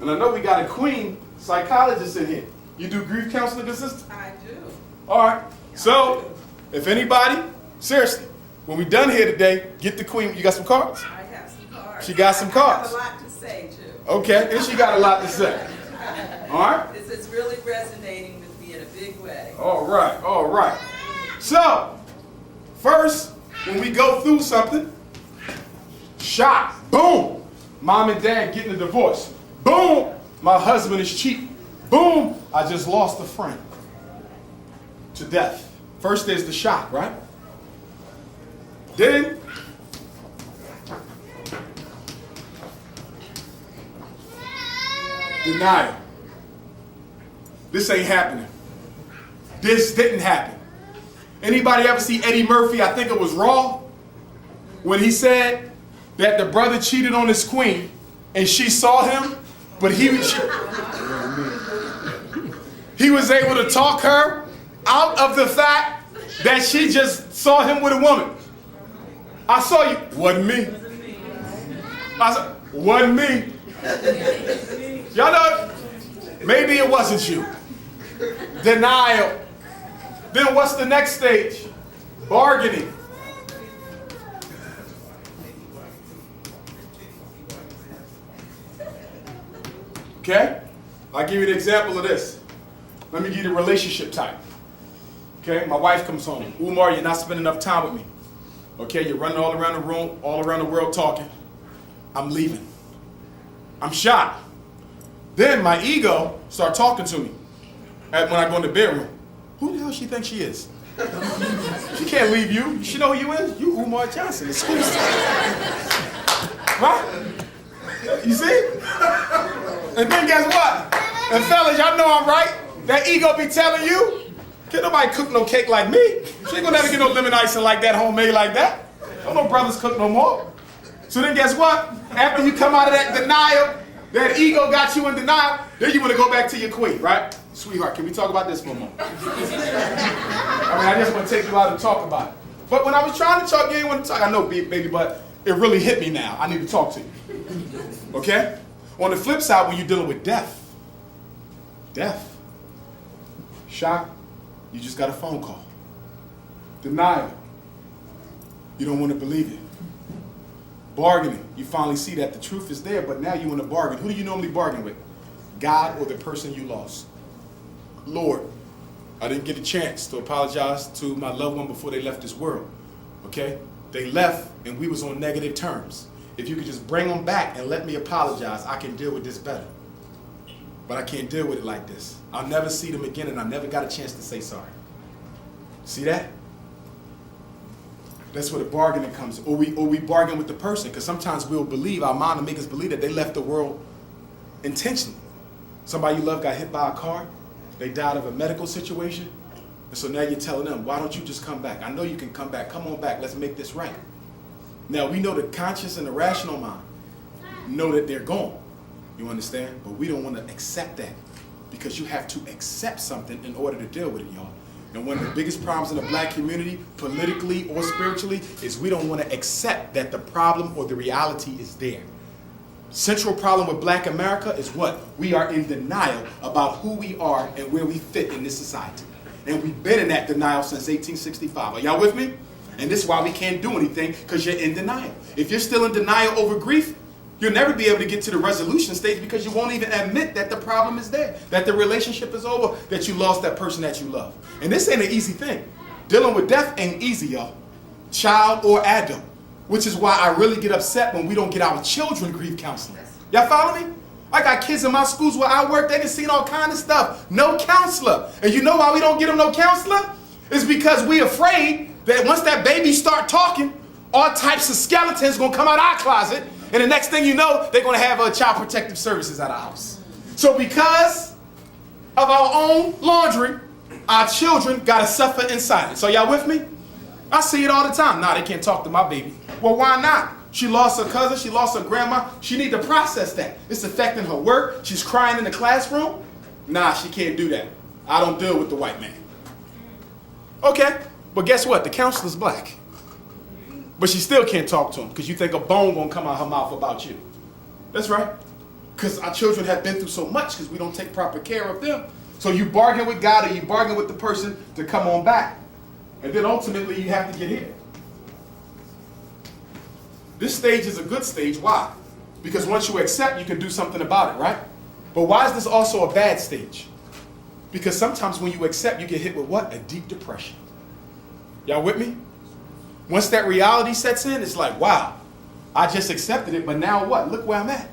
And I know we got a queen psychologist in here. You do grief counseling, good sister? I do. All right. So, if anybody, seriously, when we're done here today, get the queen. You got some cards? I have some cards. She got some cards. I have a lot to say, too. Okay, and she got a lot to say. All right? This is really resonating with me in a big way. All right, all right. So, first, when we go through something, shock, boom, mom and dad getting a divorce. Boom, my husband is cheating. Boom, I just lost a friend to death. First there's the shock, right? Then Denial. This ain't happening. This didn't happen. Anybody ever see Eddie Murphy, I think it was Raw, when he said that the brother cheated on his queen and she saw him, but he was able to talk her out of the fact that she just saw him with a woman. I saw you. Wasn't me. I said, wasn't me. Y'all know, maybe it wasn't you. Denial. Then what's the next stage? Bargaining. Okay? I'll give you an example of this. Let me give you the relationship type. Okay? My wife comes home. Umar, you're not spending enough time with me. Okay? You're running all around the room, all around the world talking. I'm leaving. I'm shocked. Then my ego starts talking to me when I go in the bedroom. Who the hell she thinks she is? She can't leave you. She know who you is? You Umar Johnson. Excuse me. Right? You see? And then guess what? And fellas, y'all know I'm right. That ego be telling you, can't nobody cook no cake like me. She ain't gonna never get no lemon icing like that, homemade like that. Don't no brothers cook no more. So then guess what? After you come out of that denial, that ego got you in denial, then you want to go back to your queen, right? Sweetheart, can we talk about this for a moment? I just want to take you out and talk about it. But when I was trying to talk, you ain't want to talk. I know, baby, but it really hit me now. I need to talk to you. Okay? On the flip side, when you're dealing with death, shock, you just got a phone call. Denial, you don't want to believe it. Bargaining, you finally see that the truth is there, but now you want to bargain. Who do you normally bargain with? God or the person you lost? Lord, I didn't get a chance to apologize to my loved one before they left this world. Okay? They left and we was on negative terms. If you could just bring them back and let me apologize, I can deal with this better. But I can't deal with it like this. I'll never see them again and I never got a chance to say sorry. See that? That's where the bargaining comes. Or we bargain with the person, because sometimes we'll believe, our mind will make us believe that they left the world intentionally. Somebody you love got hit by a car, they died of a medical situation, and so now you're telling them, why don't you just come back? I know you can come back. Come on back. Let's make this right. Now, we know the conscious and the rational mind know that they're gone. You understand? But we don't want to accept that, because you have to accept something in order to deal with it, y'all. And one of the biggest problems in the black community, politically or spiritually, is we don't want to accept that the problem or the reality is there. Central problem with black America is what? We are in denial about who we are and where we fit in this society. And we've been in that denial since 1865. Are y'all with me? And this is why we can't do anything, because you're in denial. If you're still in denial over grief, you'll never be able to get to the resolution stage, because you won't even admit that the problem is there, that the relationship is over, that you lost that person that you love. And this ain't an easy thing. Dealing with death ain't easy, y'all. Child or adult. Which is why I really get upset when we don't get our children grief counseling. Y'all follow me? I got kids in my schools where I work, they done seen all kind of stuff. No counselor. And you know why we don't get them no counselor? It's because we afraid that once that baby start talking, all types of skeletons gonna come out our closet, and the next thing you know, they're gonna have child protective services at our house. So because of our own laundry, our children gotta suffer in silence. So y'all with me? I see it all the time. Nah, they can't talk to my baby. Well, why not? She lost her cousin, she lost her grandma. She need to process that. It's affecting her work. She's crying in the classroom. Nah, she can't do that. I don't deal with the white man. Okay, but guess what? The counselor's black. But she still can't talk to him, because you think a bone gonna come out her mouth about you. That's right. Because our children have been through so much because we don't take proper care of them. So you bargain with God, or you bargain with the person to come on back. And then ultimately you have to get here. This stage is a good stage. Why? Because once you accept, you can do something about it, right? But why is this also a bad stage? Because sometimes when you accept, you get hit with what? A deep depression. Y'all with me? Once that reality sets in, it's like, wow, I just accepted it, but now what? Look where I'm at.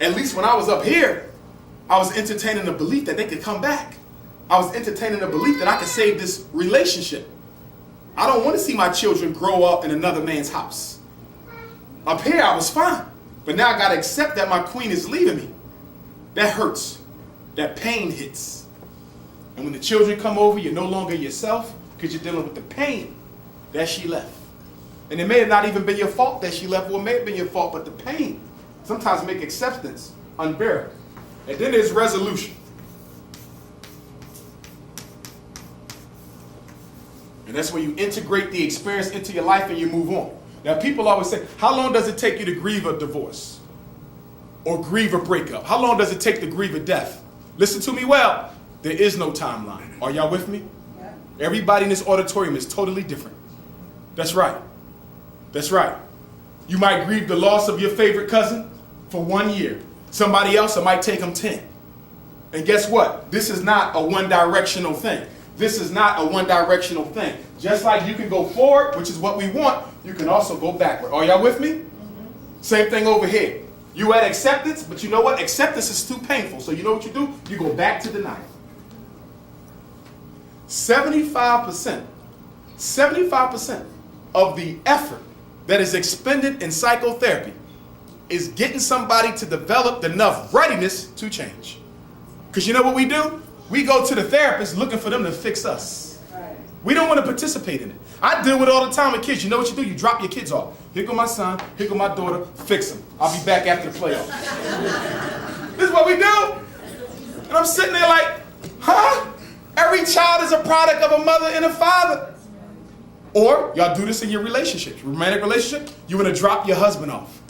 At least when I was up here, I was entertaining the belief that they could come back. I was entertaining the belief that I could save this relationship. I don't want to see my children grow up in another man's house. Up here, I was fine. But now I got to accept that my queen is leaving me. That hurts. That pain hits. And when the children come over, you're no longer yourself because you're dealing with the pain that she left. And it may have not even been your fault that she left, or it may have been your fault, but the pain sometimes make acceptance unbearable. And then there's resolution. And that's when you integrate the experience into your life and you move on. Now, people always say, how long does it take you to grieve a divorce? Or grieve a breakup? How long does it take to grieve a death? Listen to me well. There is no timeline. Are y'all with me? Yeah. Everybody in this auditorium is totally different. That's right. That's right. You might grieve the loss of your favorite cousin for 1 year. Somebody else, it might take them 10. And guess what? This is not a one-directional thing. This is not a one-directional thing. Just like you can go forward, which is what we want, you can also go backward. Are y'all with me? Mm-hmm. Same thing over here. You at acceptance, but you know what? Acceptance is too painful. So you know what you do? You go back to denial. 75% of the effort that is expended in psychotherapy is getting somebody to develop enough readiness to change. Because you know what we do? We go to the therapist looking for them to fix us. Right. We don't want to participate in it. I deal with it all the time with kids. You know what you do? You drop your kids off. Here go my son, here go my daughter, fix them. I'll be back after the playoffs. This is what we do. And I'm sitting there like, huh? Every child is a product of a mother and a father. Or y'all do this in your relationships. Romantic relationship, you want to drop your husband off.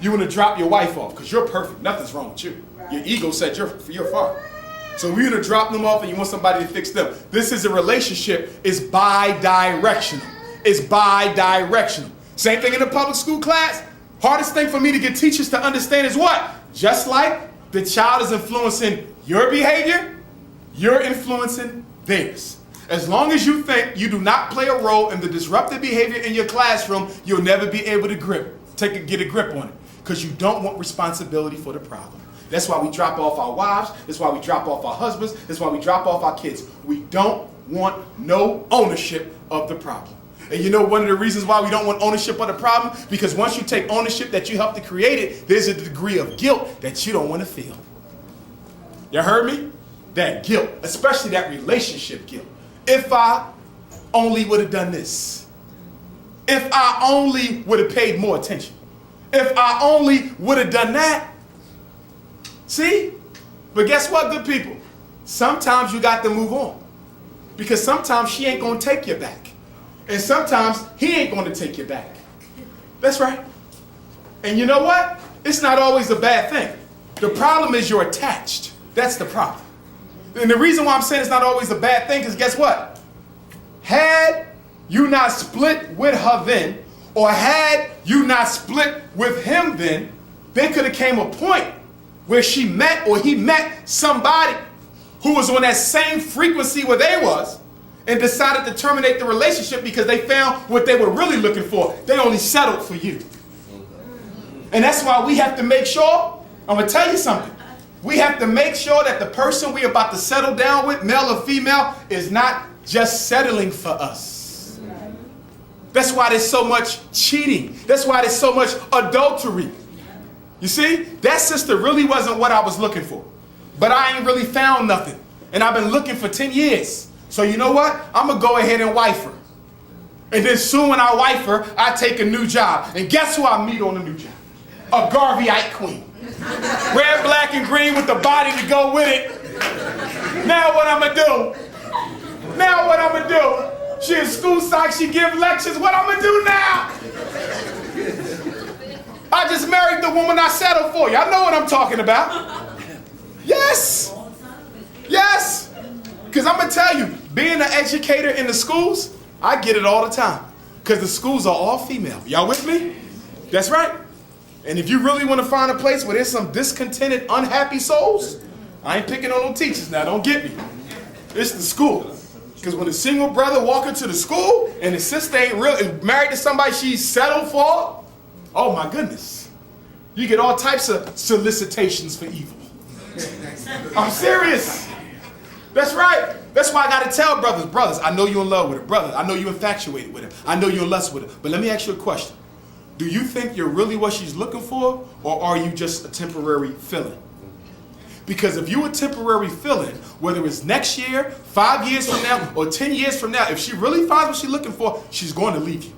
You want to drop your wife off because you're perfect. Nothing's wrong with you. Right. Your ego said you're fine. So we're going to drop them off and you want somebody to fix them. This is a relationship. It's bi-directional. It's bi-directional. Same thing in the public school class. Hardest thing for me to get teachers to understand is what? Just like the child is influencing your behavior, you're influencing theirs. As long as you think you do not play a role in the disruptive behavior in your classroom, you'll never be able to get a grip on it because you don't want responsibility for the problem. That's why we drop off our wives. That's why we drop off our husbands. That's why we drop off our kids. We don't want no ownership of the problem. And you know one of the reasons why we don't want ownership of the problem? Because once you take ownership that you helped to create it, there's a degree of guilt that you don't want to feel. You heard me? That guilt, especially that relationship guilt. If I only would have done this. If I only would have paid more attention. If I only would have done that. See? But guess what, good people? Sometimes you got to move on. Because sometimes she ain't going to take you back. And sometimes he ain't going to take you back. That's right. And you know what? It's not always a bad thing. The problem is you're attached. That's the problem. And the reason why I'm saying it's not always a bad thing is guess what? Had you not split with her then, or had you not split with him then, there could have came a point where she met or he met somebody who was on that same frequency where they was and decided to terminate the relationship because they found what they were really looking for. They only settled for you. And that's why we have to make sure, I'm going to tell you something. We have to make sure that the person we're about to settle down with, male or female, is not just settling for us. That's why there's so much cheating. That's why there's so much adultery. You see, that sister really wasn't what I was looking for. But I ain't really found nothing. And I've been looking for 10 years. So you know what? I'm going to go ahead and wife her. And then soon when I wife her, I take a new job. And guess who I meet on the new job? A Garveyite queen. Red, black, and green with the body to go with it. Now what I'm going to do? Now what I'm going to do? She in school psych, she give lectures. What I'm going to do now? I just married the woman I settled for. Y'all know what I'm talking about. Yes. Yes. Because I'm going to tell you, being an educator in the schools, I get it all the time. Because the schools are all female. Y'all with me? That's right. And if you really want to find a place where there's some discontented, unhappy souls, I ain't picking on no teachers now, don't get me. It's the school. Because when a single brother walk into the school and his sister ain't really married to somebody she's settled for, oh my goodness. You get all types of solicitations for evil. I'm serious. That's right. That's why I got to tell brothers, I know you're in love with her. Brother, I know you're infatuated with her. I know you're in lust with her. But let me ask you a question. Do you think you're really what she's looking for, or are you just a temporary filling? Because if you a temporary fill-in, whether it's next year, 5 years from now, or 10 years from now, if she really finds what she's looking for, she's going to leave you.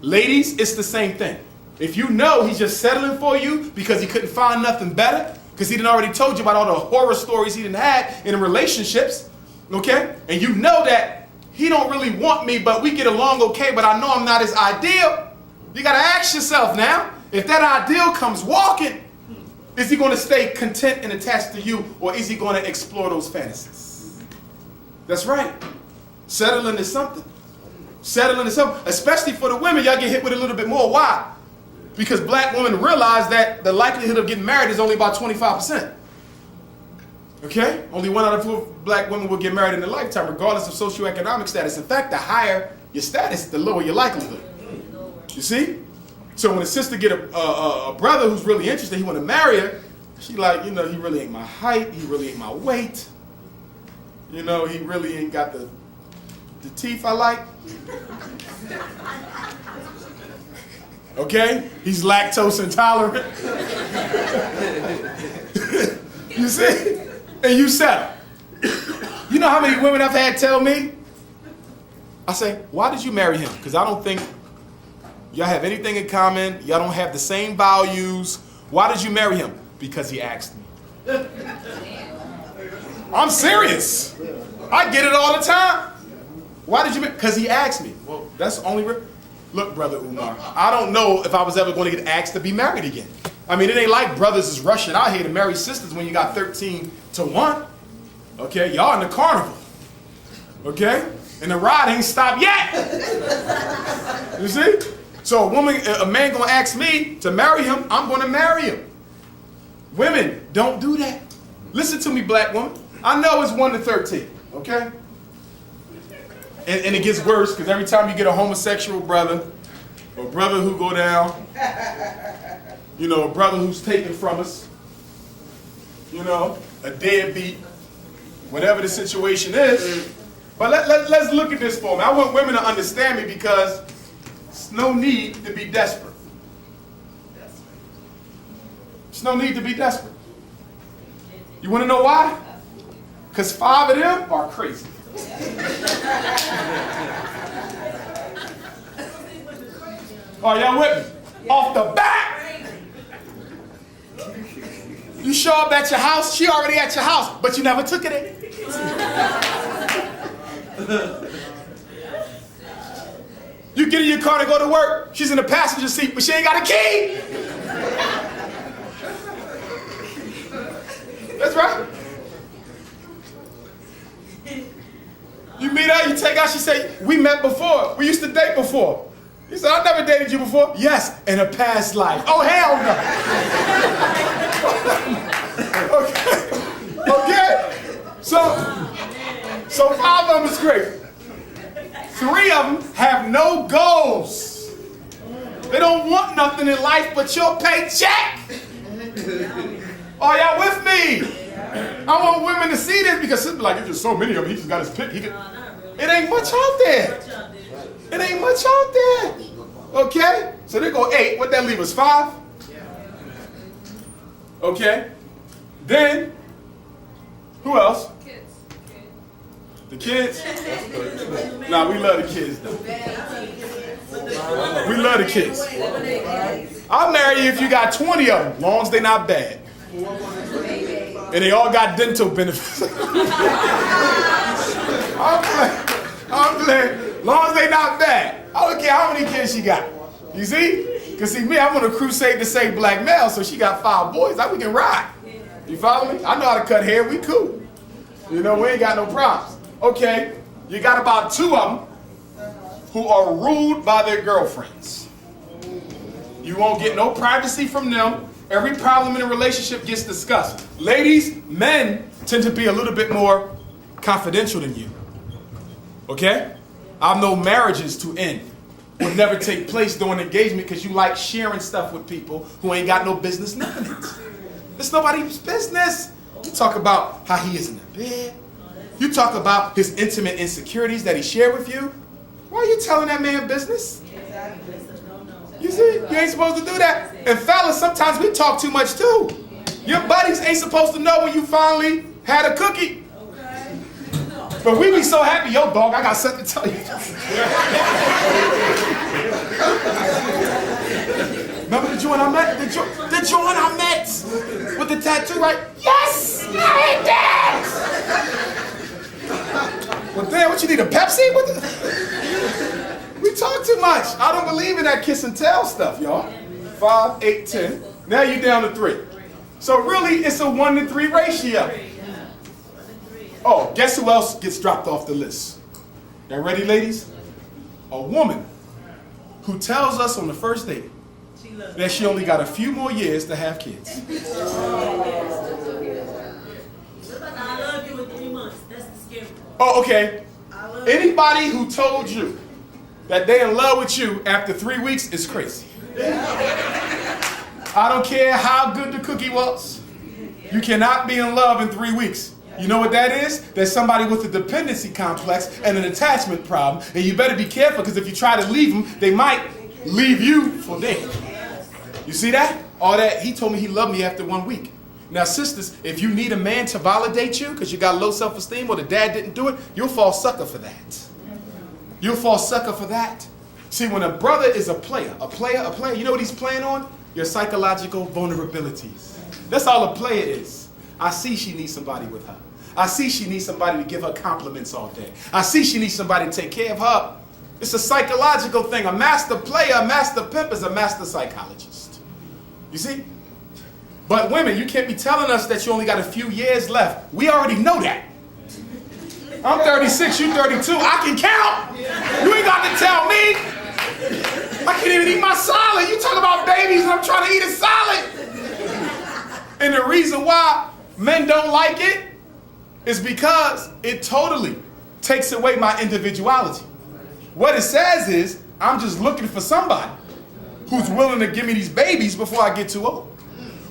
Ladies, it's the same thing. If you know he's just settling for you because he couldn't find nothing better, because he done already told you about all the horror stories he done had in relationships, okay? And you know that he don't really want me, but we get along okay, but I know I'm not his ideal. You got to ask yourself now, if that ideal comes walking, is he going to stay content and attached to you, or is he going to explore those fantasies? That's right. Settling is something. Settling is something. Especially for the women, y'all get hit with a little bit more. Why? Because black women realize that the likelihood of getting married is only about 25%. Okay? Only 1 out of 4 black women will get married in their lifetime, regardless of socioeconomic status. In fact, the higher your status, the lower your likelihood. You see? So when a sister get a brother who's really interested, he want to marry her, she like, you know, he really ain't my height, he really ain't my weight. You know, he really ain't got the teeth I like. Okay? He's lactose intolerant. You see? And you settle. You know how many women I've had tell me? I say, why did you marry him? Because I don't think y'all have anything in common. Y'all don't have the same values. Why did you marry him? Because he asked me. I'm serious. I get it all the time. Why did you marry? Because he asked me. Well, that's the only Look, Brother Umar, I don't know if I was ever going to get asked to be married again. I mean, it ain't like brothers is rushing out here to marry sisters when you got 13-1. Okay, y'all in the carnival. Okay? And the ride ain't stopped yet. You see? So a man gonna ask me to marry him, I'm gonna marry him. Women, don't do that. Listen to me, black woman. I know it's 1 to 13, okay? And it gets worse because every time you get a homosexual brother, a brother who go down, you know, a brother who's taken from us, you know, a deadbeat, whatever the situation is. But let's look at this for me. I want women to understand me because there's no need to be desperate. There's no need to be desperate. You want to know why? Because 5 of them are crazy. Oh, y'all with me? Off the bat! You show up at your house, she already at your house, but you never took it in. You get in your car to go to work, she's in the passenger seat, but she ain't got a key! That's right. You meet her, you take out, she say, we met before. We used to date before. You said, I never dated you before. Yes, in a past life. Oh, hell no. Okay. So 5 of them is great. 3 of them have no goals. They don't want nothing in life but your paycheck. Oh, y'all with me? I want women to see this because it's like, there's just so many of them. He just got his pick. It ain't much out there. It ain't much out there. Okay? So they go 8. What'd that leave us? 5? Okay. Then, who else? Kids. The kids? Nah, we love the kids though. We love the kids. I'll marry you if you got 20 of them, long as they're not bad. And they all got dental benefits. I'm playing. Long as they not bad. I don't care how many kids she got. You see? Because see me, I'm on a crusade to save black males, so she got 5 boys. Like we can ride. You follow me? I know how to cut hair. We cool. You know, we ain't got no problems. Okay, you got about 2 of them who are ruled by their girlfriends. You won't get no privacy from them. Every problem in a relationship gets discussed. Ladies, men tend to be a little bit more confidential than you. Okay? I know marriages to end will never take place during engagement because you like sharing stuff with people who ain't got no business knowing it. It's nobody's business. You talk about how he is in the bed. You talk about his intimate insecurities that he shared with you. Why are you telling that man business? You see, you ain't supposed to do that. And fellas, sometimes we talk too much too. Your buddies ain't supposed to know when you finally had a cookie. Okay. But we be so happy, yo, dog, I got something to tell you. Remember the joint I met? The joint I met with the tattoo, right? Yes! I hate that! Well, damn, what you need, a Pepsi? We talk too much. I don't believe in that kiss and tell stuff, y'all. 5, 8, 10. Now you down to 3. So really, it's a 1 to 3 ratio. Oh, guess who else gets dropped off the list? Y'all ready, ladies? A woman who tells us on the first date that she only got a few more years to have kids. I love you in 3 months. That's the scary part. Oh, okay. Anybody who told you that they in love with you after 3 weeks is crazy. I don't care how good the cookie was. You cannot be in love in 3 weeks. You know what that is? There's somebody with a dependency complex and an attachment problem, and you better be careful because if you try to leave them, they might leave you for dead. You see that? All that, he told me he loved me after 1 week. Now, sisters, if you need a man to validate you because you got low self-esteem or the dad didn't do it, you'll fall sucker for that. You'll fall sucker for that. See, when a brother is a player, you know what he's playing on? Your psychological vulnerabilities. That's all a player is. I see she needs somebody with her. I see she needs somebody to give her compliments all day. I see she needs somebody to take care of her. It's a psychological thing. A master player, a master pimp is a master psychologist. You see? But women, you can't be telling us that you only got a few years left. We already know that. I'm 36, you 32. I can count. You ain't got to tell me. I can't even eat my salad. You talk about babies and I'm trying to eat a salad. And the reason why men don't like it is because it totally takes away my individuality. What it says is, I'm just looking for somebody who's willing to give me these babies before I get too old.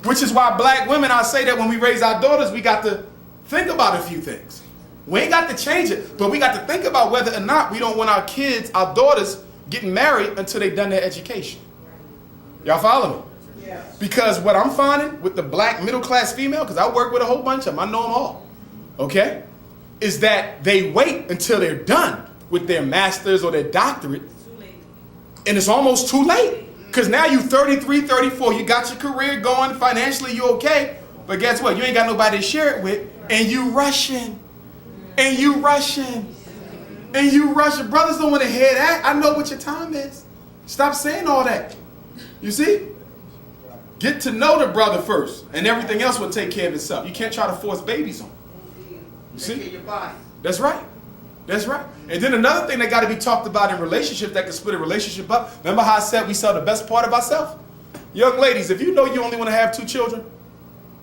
Which is why black women, I say that when we raise our daughters, we got to think about a few things. We ain't got to change it, but we got to think about whether or not we don't want our kids, our daughters, getting married until they've done their education. Y'all follow me? Yeah. Because what I'm finding with the black middle class female, because I work with a whole bunch of them, I know them all, okay, is that they wait until they're done with their master's or their doctorate, and it's almost too late. Because now you 33, 34, you got your career going, financially you okay, but guess what? You ain't got nobody to share it with, and you rushing, and you rushing, and you rushing. Brothers don't want to hear that. I know what your time is. Stop saying all that. You see? Get to know the brother first, and everything else will take care of itself. You can't try to force babies on. You see? That's right. That's right. And then another thing that got to be talked about in relationships that can split a relationship up. Remember how I said we sell the best part of ourselves? Young ladies, if you know you only want to have 2 children,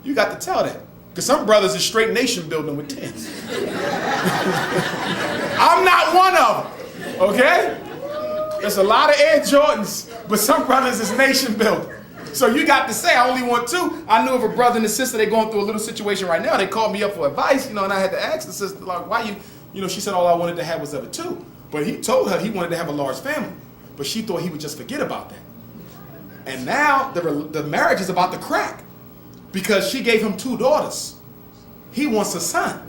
you got to tell that. Because some brothers is straight nation building with 10. I'm not one of them. Okay? There's a lot of Air Jordans, but some brothers is nation building. So you got to say, I only want 2. I knew of a brother and a sister, they going through a little situation right now. They called me up for advice, and I had to ask the sister, like, why she said all I wanted to have was ever 2. But he told her he wanted to have a large family. But she thought he would just forget about that. And now the marriage is about to crack. Because she gave him 2 daughters. He wants a son.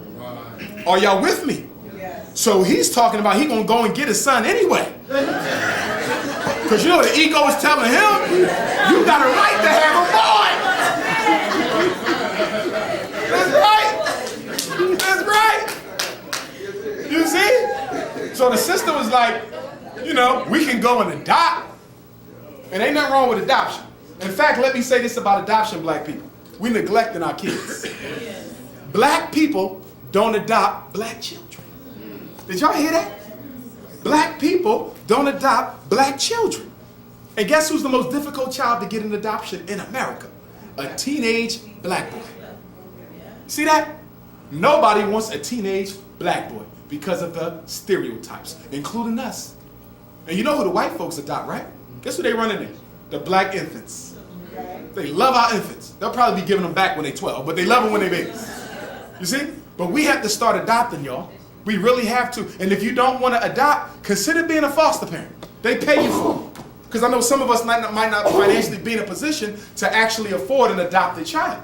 Are y'all with me? Yes. So he's talking about he going to go and get his son anyway. Because you know the ego is telling him, you got a right to have a boy. That's right. That's right. You see? So the sister was like, we can go and adopt. And ain't nothing wrong with adoption. In fact, let me say this about adoption, black people. We neglecting our kids. Black people don't adopt black children. Did y'all hear that? Black people don't adopt black children. And guess who's the most difficult child to get an adoption in America? A teenage black boy. See that? Nobody wants a teenage black boy because of the stereotypes, including us. And you know who the white folks adopt, right? Guess who they run in there? The black infants. They love our infants. They'll probably be giving them back when they're 12, but they love them when they're babies. You see? But we have to start adopting, y'all. We really have to. And if you don't want to adopt, consider being a foster parent. They pay you for it. Because I know some of us might not financially be in a position to actually afford an adopted child.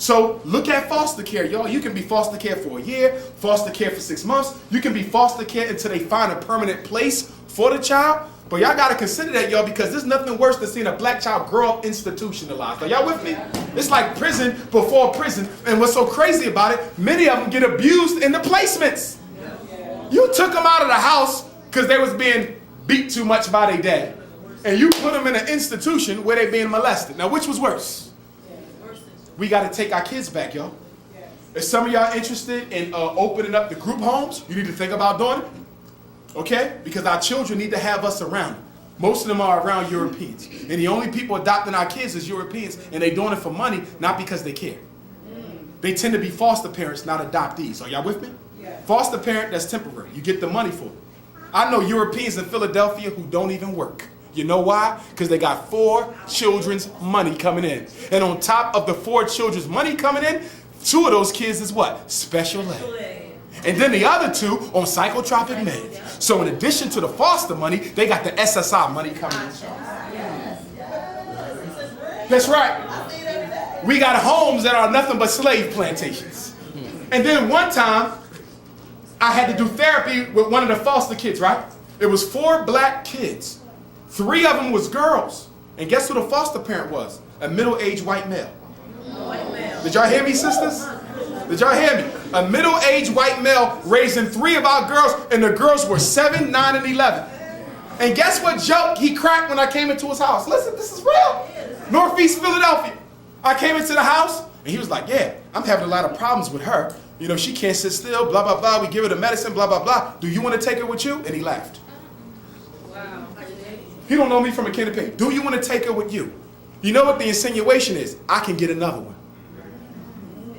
So look at foster care, y'all. You can be foster care for a year, foster care for 6 months. You can be foster care until they find a permanent place for the child. But y'all got to consider that, y'all, because there's nothing worse than seeing a black child grow up institutionalized. Are y'all with me? It's like prison before prison. And what's so crazy about it, many of them get abused in the placements. You took them out of the house because they was being beat too much by their dad. And you put them in an institution where they're being molested. Now, which was worse? We got to take our kids back, y'all. If some of y'all interested in opening up the group homes, you need to think about doing it. Okay? Because our children need to have us around. Most of them are around Europeans. And the only people adopting our kids is Europeans. And they're doing it for money, not because they care. They tend to be foster parents, not adoptees. Are y'all with me? Foster parent, that's temporary. You get the money for it. I know Europeans in Philadelphia who don't even work. You know why? Because they got 4 children's money coming in. And on top of the 4 children's money coming in, 2 of those kids is what? Special ed. And then the other 2 on psychotropic meds. So in addition to the foster money, they got the SSI money coming in. That's right. We got homes that are nothing but slave plantations. And then one time, I had to do therapy with one of the foster kids, right? It was 4 black kids. 3 of them was girls. And guess who the foster parent was? A middle-aged white male. Did y'all hear me, sisters? Did y'all hear me? A middle-aged white male raising 3 of our girls, and the girls were 7, 9, and 11. And guess what joke he cracked when I came into his house? Listen, this is real. Northeast Philadelphia. I came into the house, and he was like, yeah, I'm having a lot of problems with her. You know, she can't sit still, blah, blah, blah. We give her the medicine, blah, blah, blah. Do you want to take her with you? And he laughed. He don't know me from a can of paint. Do you want to take her with you? You know what the insinuation is? I can get another one.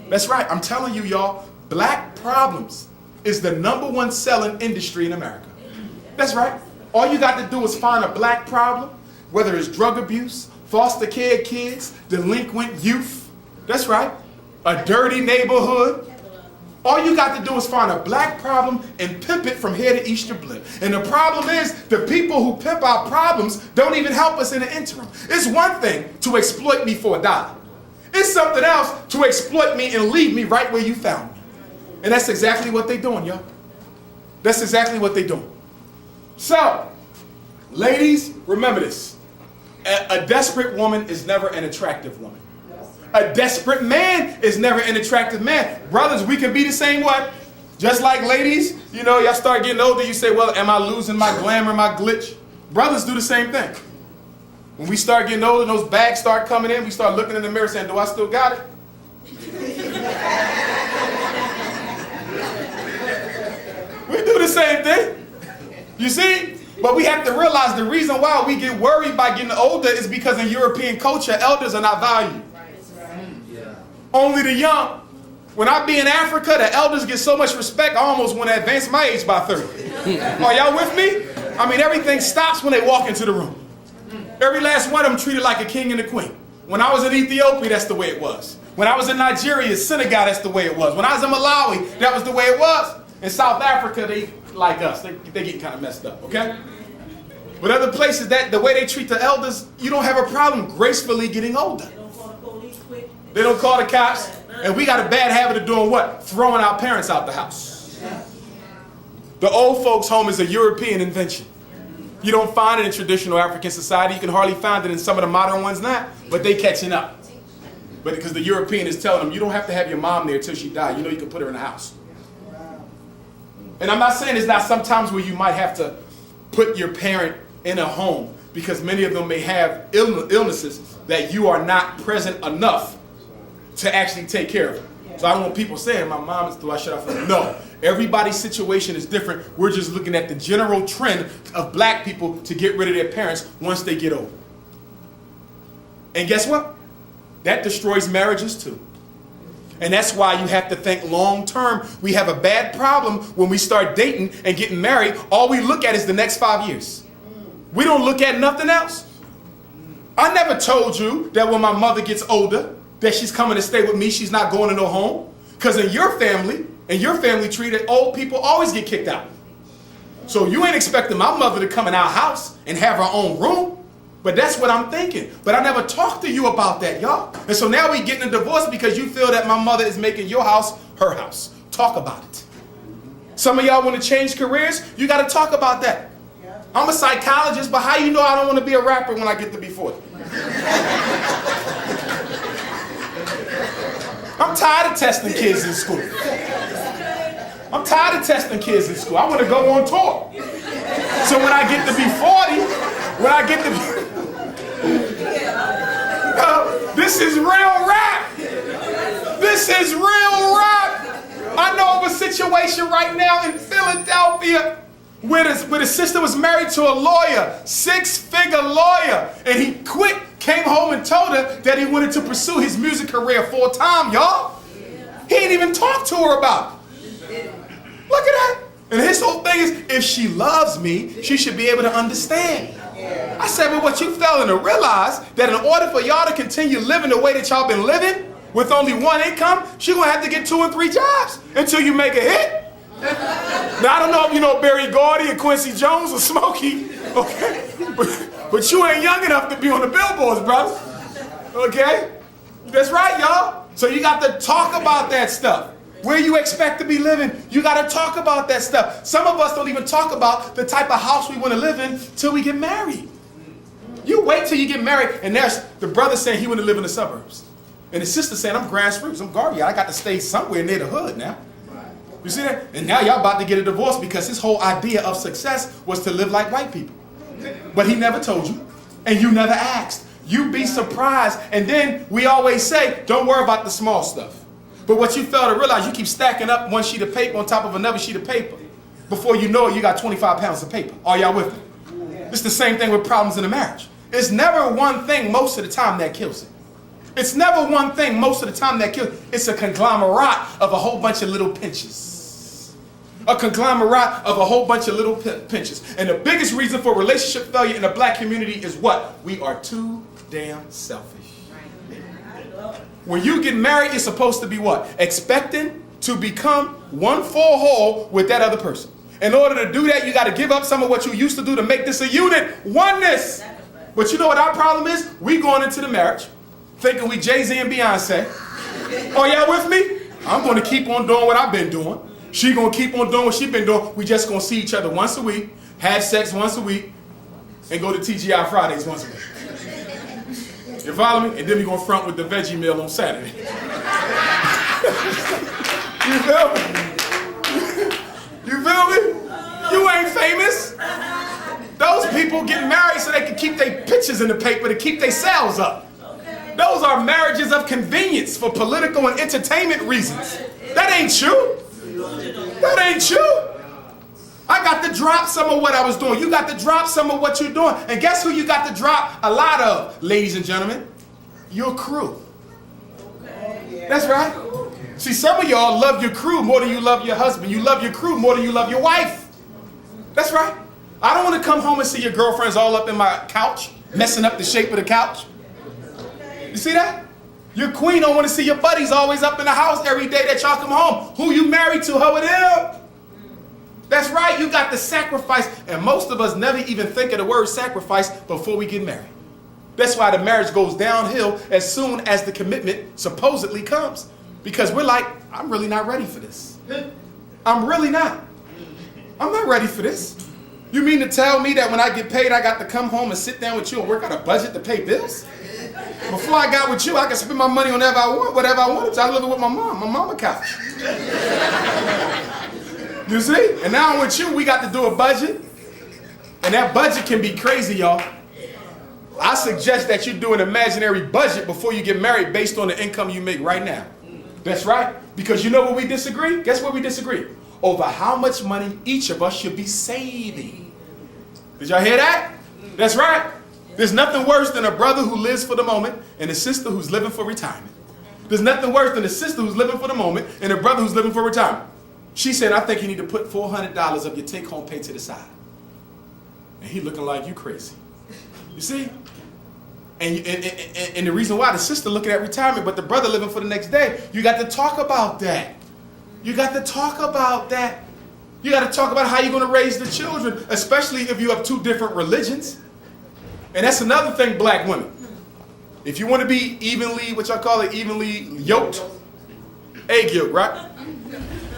That's right. I'm telling you, y'all, black problems is the #1 selling industry in America. That's right. All you got to do is find a black problem, whether it's drug abuse, foster care kids, delinquent youth. That's right. A dirty neighborhood. All you got to do is find a black problem and pimp it from here to Easter Blip. And the problem is, the people who pimp our problems don't even help us in the interim. It's one thing to exploit me for $1. It's something else to exploit me and leave me right where you found me. And that's exactly what they're doing, y'all. That's exactly what they're doing. So, ladies, remember this. A desperate woman is never an attractive woman. A desperate man is never an attractive man. Brothers, we can be the same way. Just like ladies, you know, y'all start getting older, you say, well, am I losing my glamour, my glitch? Brothers do the same thing. When we start getting older, those bags start coming in, we start looking in the mirror saying, do I still got it? We do the same thing. You see? But we have to realize the reason why we get worried by getting older is because in European culture, elders are not valued. Only the young. When I be in Africa, the elders get so much respect, I almost want to advance my age by 30. Are y'all with me? I mean, everything stops when they walk into the room. Every last one of them treated like a king and a queen. When I was in Ethiopia, that's the way it was. When I was in Nigeria, Senegal, that's the way it was. When I was in Malawi, that was the way it was. In South Africa, they like us. They get kind of messed up, okay? But other places, that the way they treat the elders, you don't have a problem gracefully getting older. They don't call the cops. And we got a bad habit of doing what? Throwing our parents out the house. The old folks' home is a European invention. You don't find it in traditional African society. You can hardly find it in some of the modern ones now. But they catching up. But because the European is telling them, you don't have to have your mom there till she dies. You know you can put her in the house. And I'm not saying it's not sometimes where you might have to put your parent in a home, because many of them may have illnesses that you are not present enough to actually take care of them. So I don't want people saying, my mom is, do I shut up? No, everybody's situation is different. We're just looking at the general trend of black people to get rid of their parents once they get old. And guess what? That destroys marriages too. And that's why you have to think long term. We have a bad problem when we start dating and getting married. All we look at is the next 5 years. We don't look at nothing else. I never told you that when my mother gets older, that she's coming to stay with me, she's not going to no home. Because in your family tree, that old people always get kicked out. So you ain't expecting my mother to come in our house and have her own room. But that's what I'm thinking. But I never talked to you about that, y'all. And so now we getting a divorce because you feel that my mother is making your house her house. Talk about it. Some of y'all want to change careers. You got to talk about that. I'm a psychologist, but how you know I don't want to be a rapper when I get to be 40? I'm tired of testing kids in school. I'm tired of testing kids in school. I want to go on tour. So when I get to be 40, this is real rap. This is real rap. I know of a situation right now in Philadelphia where the sister was married to a lawyer, 6-figure lawyer, and he quit, came home and told her that he wanted to pursue his music career full time, y'all. He didn't even talk to her about it. Look at that. And his whole thing is, if she loves me, she should be able to understand. I said, but what you failing to realize, that in order for y'all to continue living the way that y'all been living, with only one income, she gonna have to get 2 and 3 jobs until you make a hit. Now, I don't know if you know Barry Gordy or Quincy Jones or Smokey, okay? But you ain't young enough to be on the billboards, brother, okay? That's right, y'all. So you got to talk about that stuff. Where you expect to be living, you got to talk about that stuff. Some of us don't even talk about the type of house we want to live in till we get married. You wait till you get married, and there's the brother saying he want to live in the suburbs. And the sister saying, I'm grassroots, I'm Garvey, I got to stay somewhere near the hood now. You see that? And now y'all about to get a divorce because his whole idea of success was to live like white people. But he never told you, and you never asked. You'd be surprised. And then we always say, don't worry about the small stuff. But what you fail to realize, you keep stacking up one sheet of paper on top of another sheet of paper. Before you know it, you got 25 pounds of paper. Are y'all with me? It's the same thing with problems in a marriage. It's never one thing most of the time that kills it. It's never one thing most of the time that kills it. It's a conglomerate of a whole bunch of little pinches. A conglomerate of a whole bunch of little pinches. And the biggest reason for relationship failure in the black community is what? We are too damn selfish. When you get married, you're supposed to be what? Expecting to become one full whole with that other person. In order to do that, you got to give up some of what you used to do to make this a unit. Oneness. But you know what our problem is? We going into the marriage thinking we Jay-Z and Beyonce. Oh, y'all with me? I'm going to keep on doing what I've been doing. She going to keep on doing what she been doing. We just going to see each other once a week, have sex once a week, and go to TGI Fridays once a week. You follow me? And then we going to front with the veggie meal on Saturday. You feel me? You feel me? You ain't famous. Those people get married so they can keep their pictures in the paper to keep their sales up. Those are marriages of convenience for political and entertainment reasons. That ain't you. That ain't you. I got to drop some of what I was doing. You got to drop some of what you're doing. And guess who you got to drop a lot of, ladies and gentlemen? Your crew. That's right. See, some of y'all love your crew more than you love your husband. You love your crew more than you love your wife. That's right. I don't want to come home and see your girlfriends all up in my couch, messing up the shape of the couch. You see that? Your queen don't want to see your buddies always up in the house every day that y'all come home. Who you married to? How it is? That's right, you got to sacrifice. And most of us never even think of the word sacrifice before we get married. That's why the marriage goes downhill as soon as the commitment supposedly comes. Because we're like, I'm really not ready for this. I'm really not. I'm not ready for this. You mean to tell me that when I get paid, I got to come home and sit down with you and work out a budget to pay bills? Before I got with you, I could spend my money on whatever I want, whatever I wanted. I live with my mama couch. You see? And now with you, we got to do a budget. And that budget can be crazy, y'all. I suggest that you do an imaginary budget before you get married based on the income you make right now. That's right. Because you know where we disagree? Guess where we disagree? Over how much money each of us should be saving. Did y'all hear that? That's right. There's nothing worse than a brother who lives for the moment and a sister who's living for retirement. There's nothing worse than a sister who's living for the moment and a brother who's living for retirement. She said, I think you need to put $400 of your take-home pay to the side. And he looking like you crazy. You see? And the reason why, the sister looking at retirement, but the brother living for the next day, you got to talk about that. You got to talk about that. You got to talk about how you're going to raise the children, especially if you have two different religions. And that's another thing, black women. If you want to be evenly, what y'all call it, evenly yoked, egg yolk, right?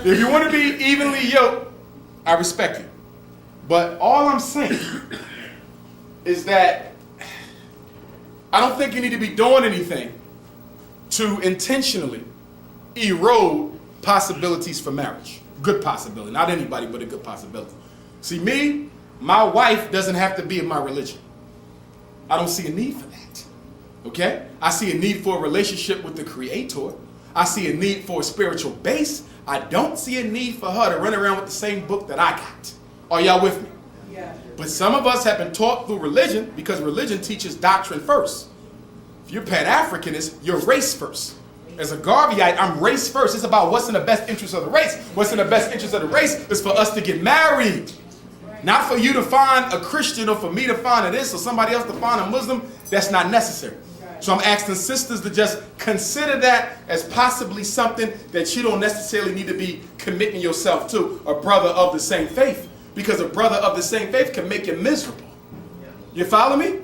If you want to be evenly yoked, I respect you. But all I'm saying is that I don't think you need to be doing anything to intentionally erode possibilities for marriage. Good possibility. Not anybody, but a good possibility. See, me, my wife doesn't have to be of my religion. I don't see a need for that. Okay? I see a need for a relationship with the Creator. I see a need for a spiritual base. I don't see a need for her to run around with the same book that I got. Are y'all with me? Yeah. But some of us have been taught through religion, because religion teaches doctrine first. If you're Pan-Africanist, you're race first. As a Garveyite, I'm race first. It's about what's in the best interest of the race. What's in the best interest of the race is for us to get married. Not for you to find a Christian or for me to find a this or somebody else to find a Muslim. That's not necessary. So I'm asking sisters to just consider that as possibly something that you don't necessarily need to be committing yourself to, a brother of the same faith. Because a brother of the same faith can make you miserable. You follow me?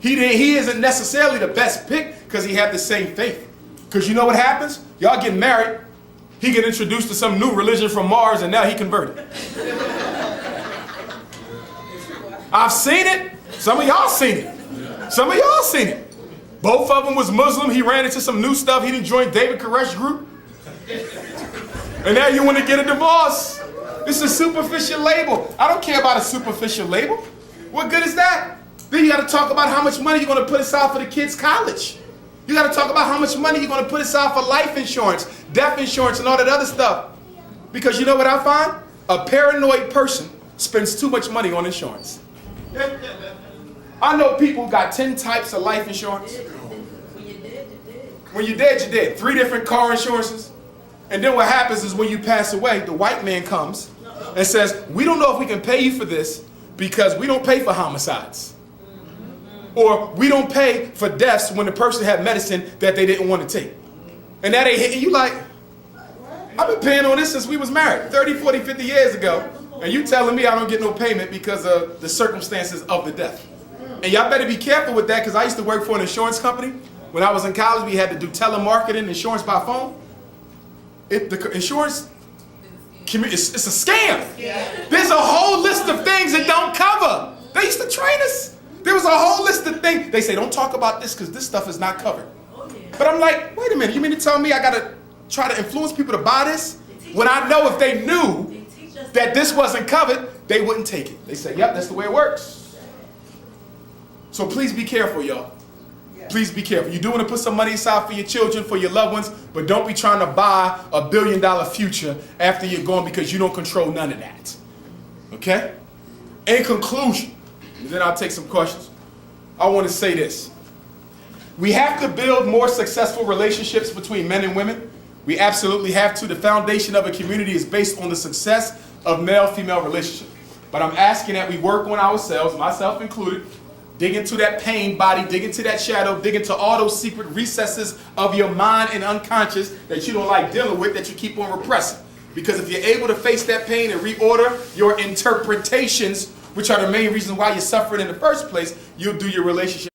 He isn't necessarily the best pick because he had the same faith. Because you know what happens? Y'all get married, he get introduced to some new religion from Mars, and now he converted. I've seen it. Some of y'all seen it. Some of y'all seen it. Both of them was Muslim. He ran into some new stuff. He didn't join David Koresh group. And now you want to get a divorce. It's a superficial label. I don't care about a superficial label. What good is that? Then you got to talk about how much money you're going to put aside for the kids' college. You got to talk about how much money you're going to put aside for life insurance, death insurance, and all that other stuff. Because you know what I find? A paranoid person spends too much money on insurance. I know people who got 10 types of life insurance. When you're dead, you're dead. When you're dead, you're dead. 3 different car insurances. And then what happens is when you pass away, the white man comes and says, we don't know if we can pay you for this because we don't pay for homicides. Or we don't pay for deaths when the person had medicine that they didn't want to take. And that ain't hitting you like, I've been paying on this since we was married 30, 40, 50 years ago. And you telling me I don't get no payment because of the circumstances of the death. And y'all better be careful with that, because I used to work for an insurance company. When I was in college, we had to do telemarketing, insurance by phone. The insurance, it's a scam. There's a whole list of things that don't cover. They used to train us. There was a whole list of things. They say, don't talk about this because this stuff is not covered. But I'm like, wait a minute. You mean to tell me I got to try to influence people to buy this? When I know if they knew that this wasn't covered, they wouldn't take it. They say, yep, that's the way it works. So please be careful, y'all. Please be careful. You do want to put some money aside for your children, for your loved ones, but don't be trying to buy a $1 billion future after you're gone, because you don't control none of that. Okay? In conclusion, and then I'll take some questions, I want to say this. We have to build more successful relationships between men and women. We absolutely have to. The foundation of a community is based on the success of male-female relationships. But I'm asking that we work on ourselves, myself included, dig into that pain body, dig into that shadow, dig into all those secret recesses of your mind and unconscious that you don't like dealing with, that you keep on repressing. Because if you're able to face that pain and reorder your interpretations, which are the main reason why you're suffering in the first place, you'll do your relationship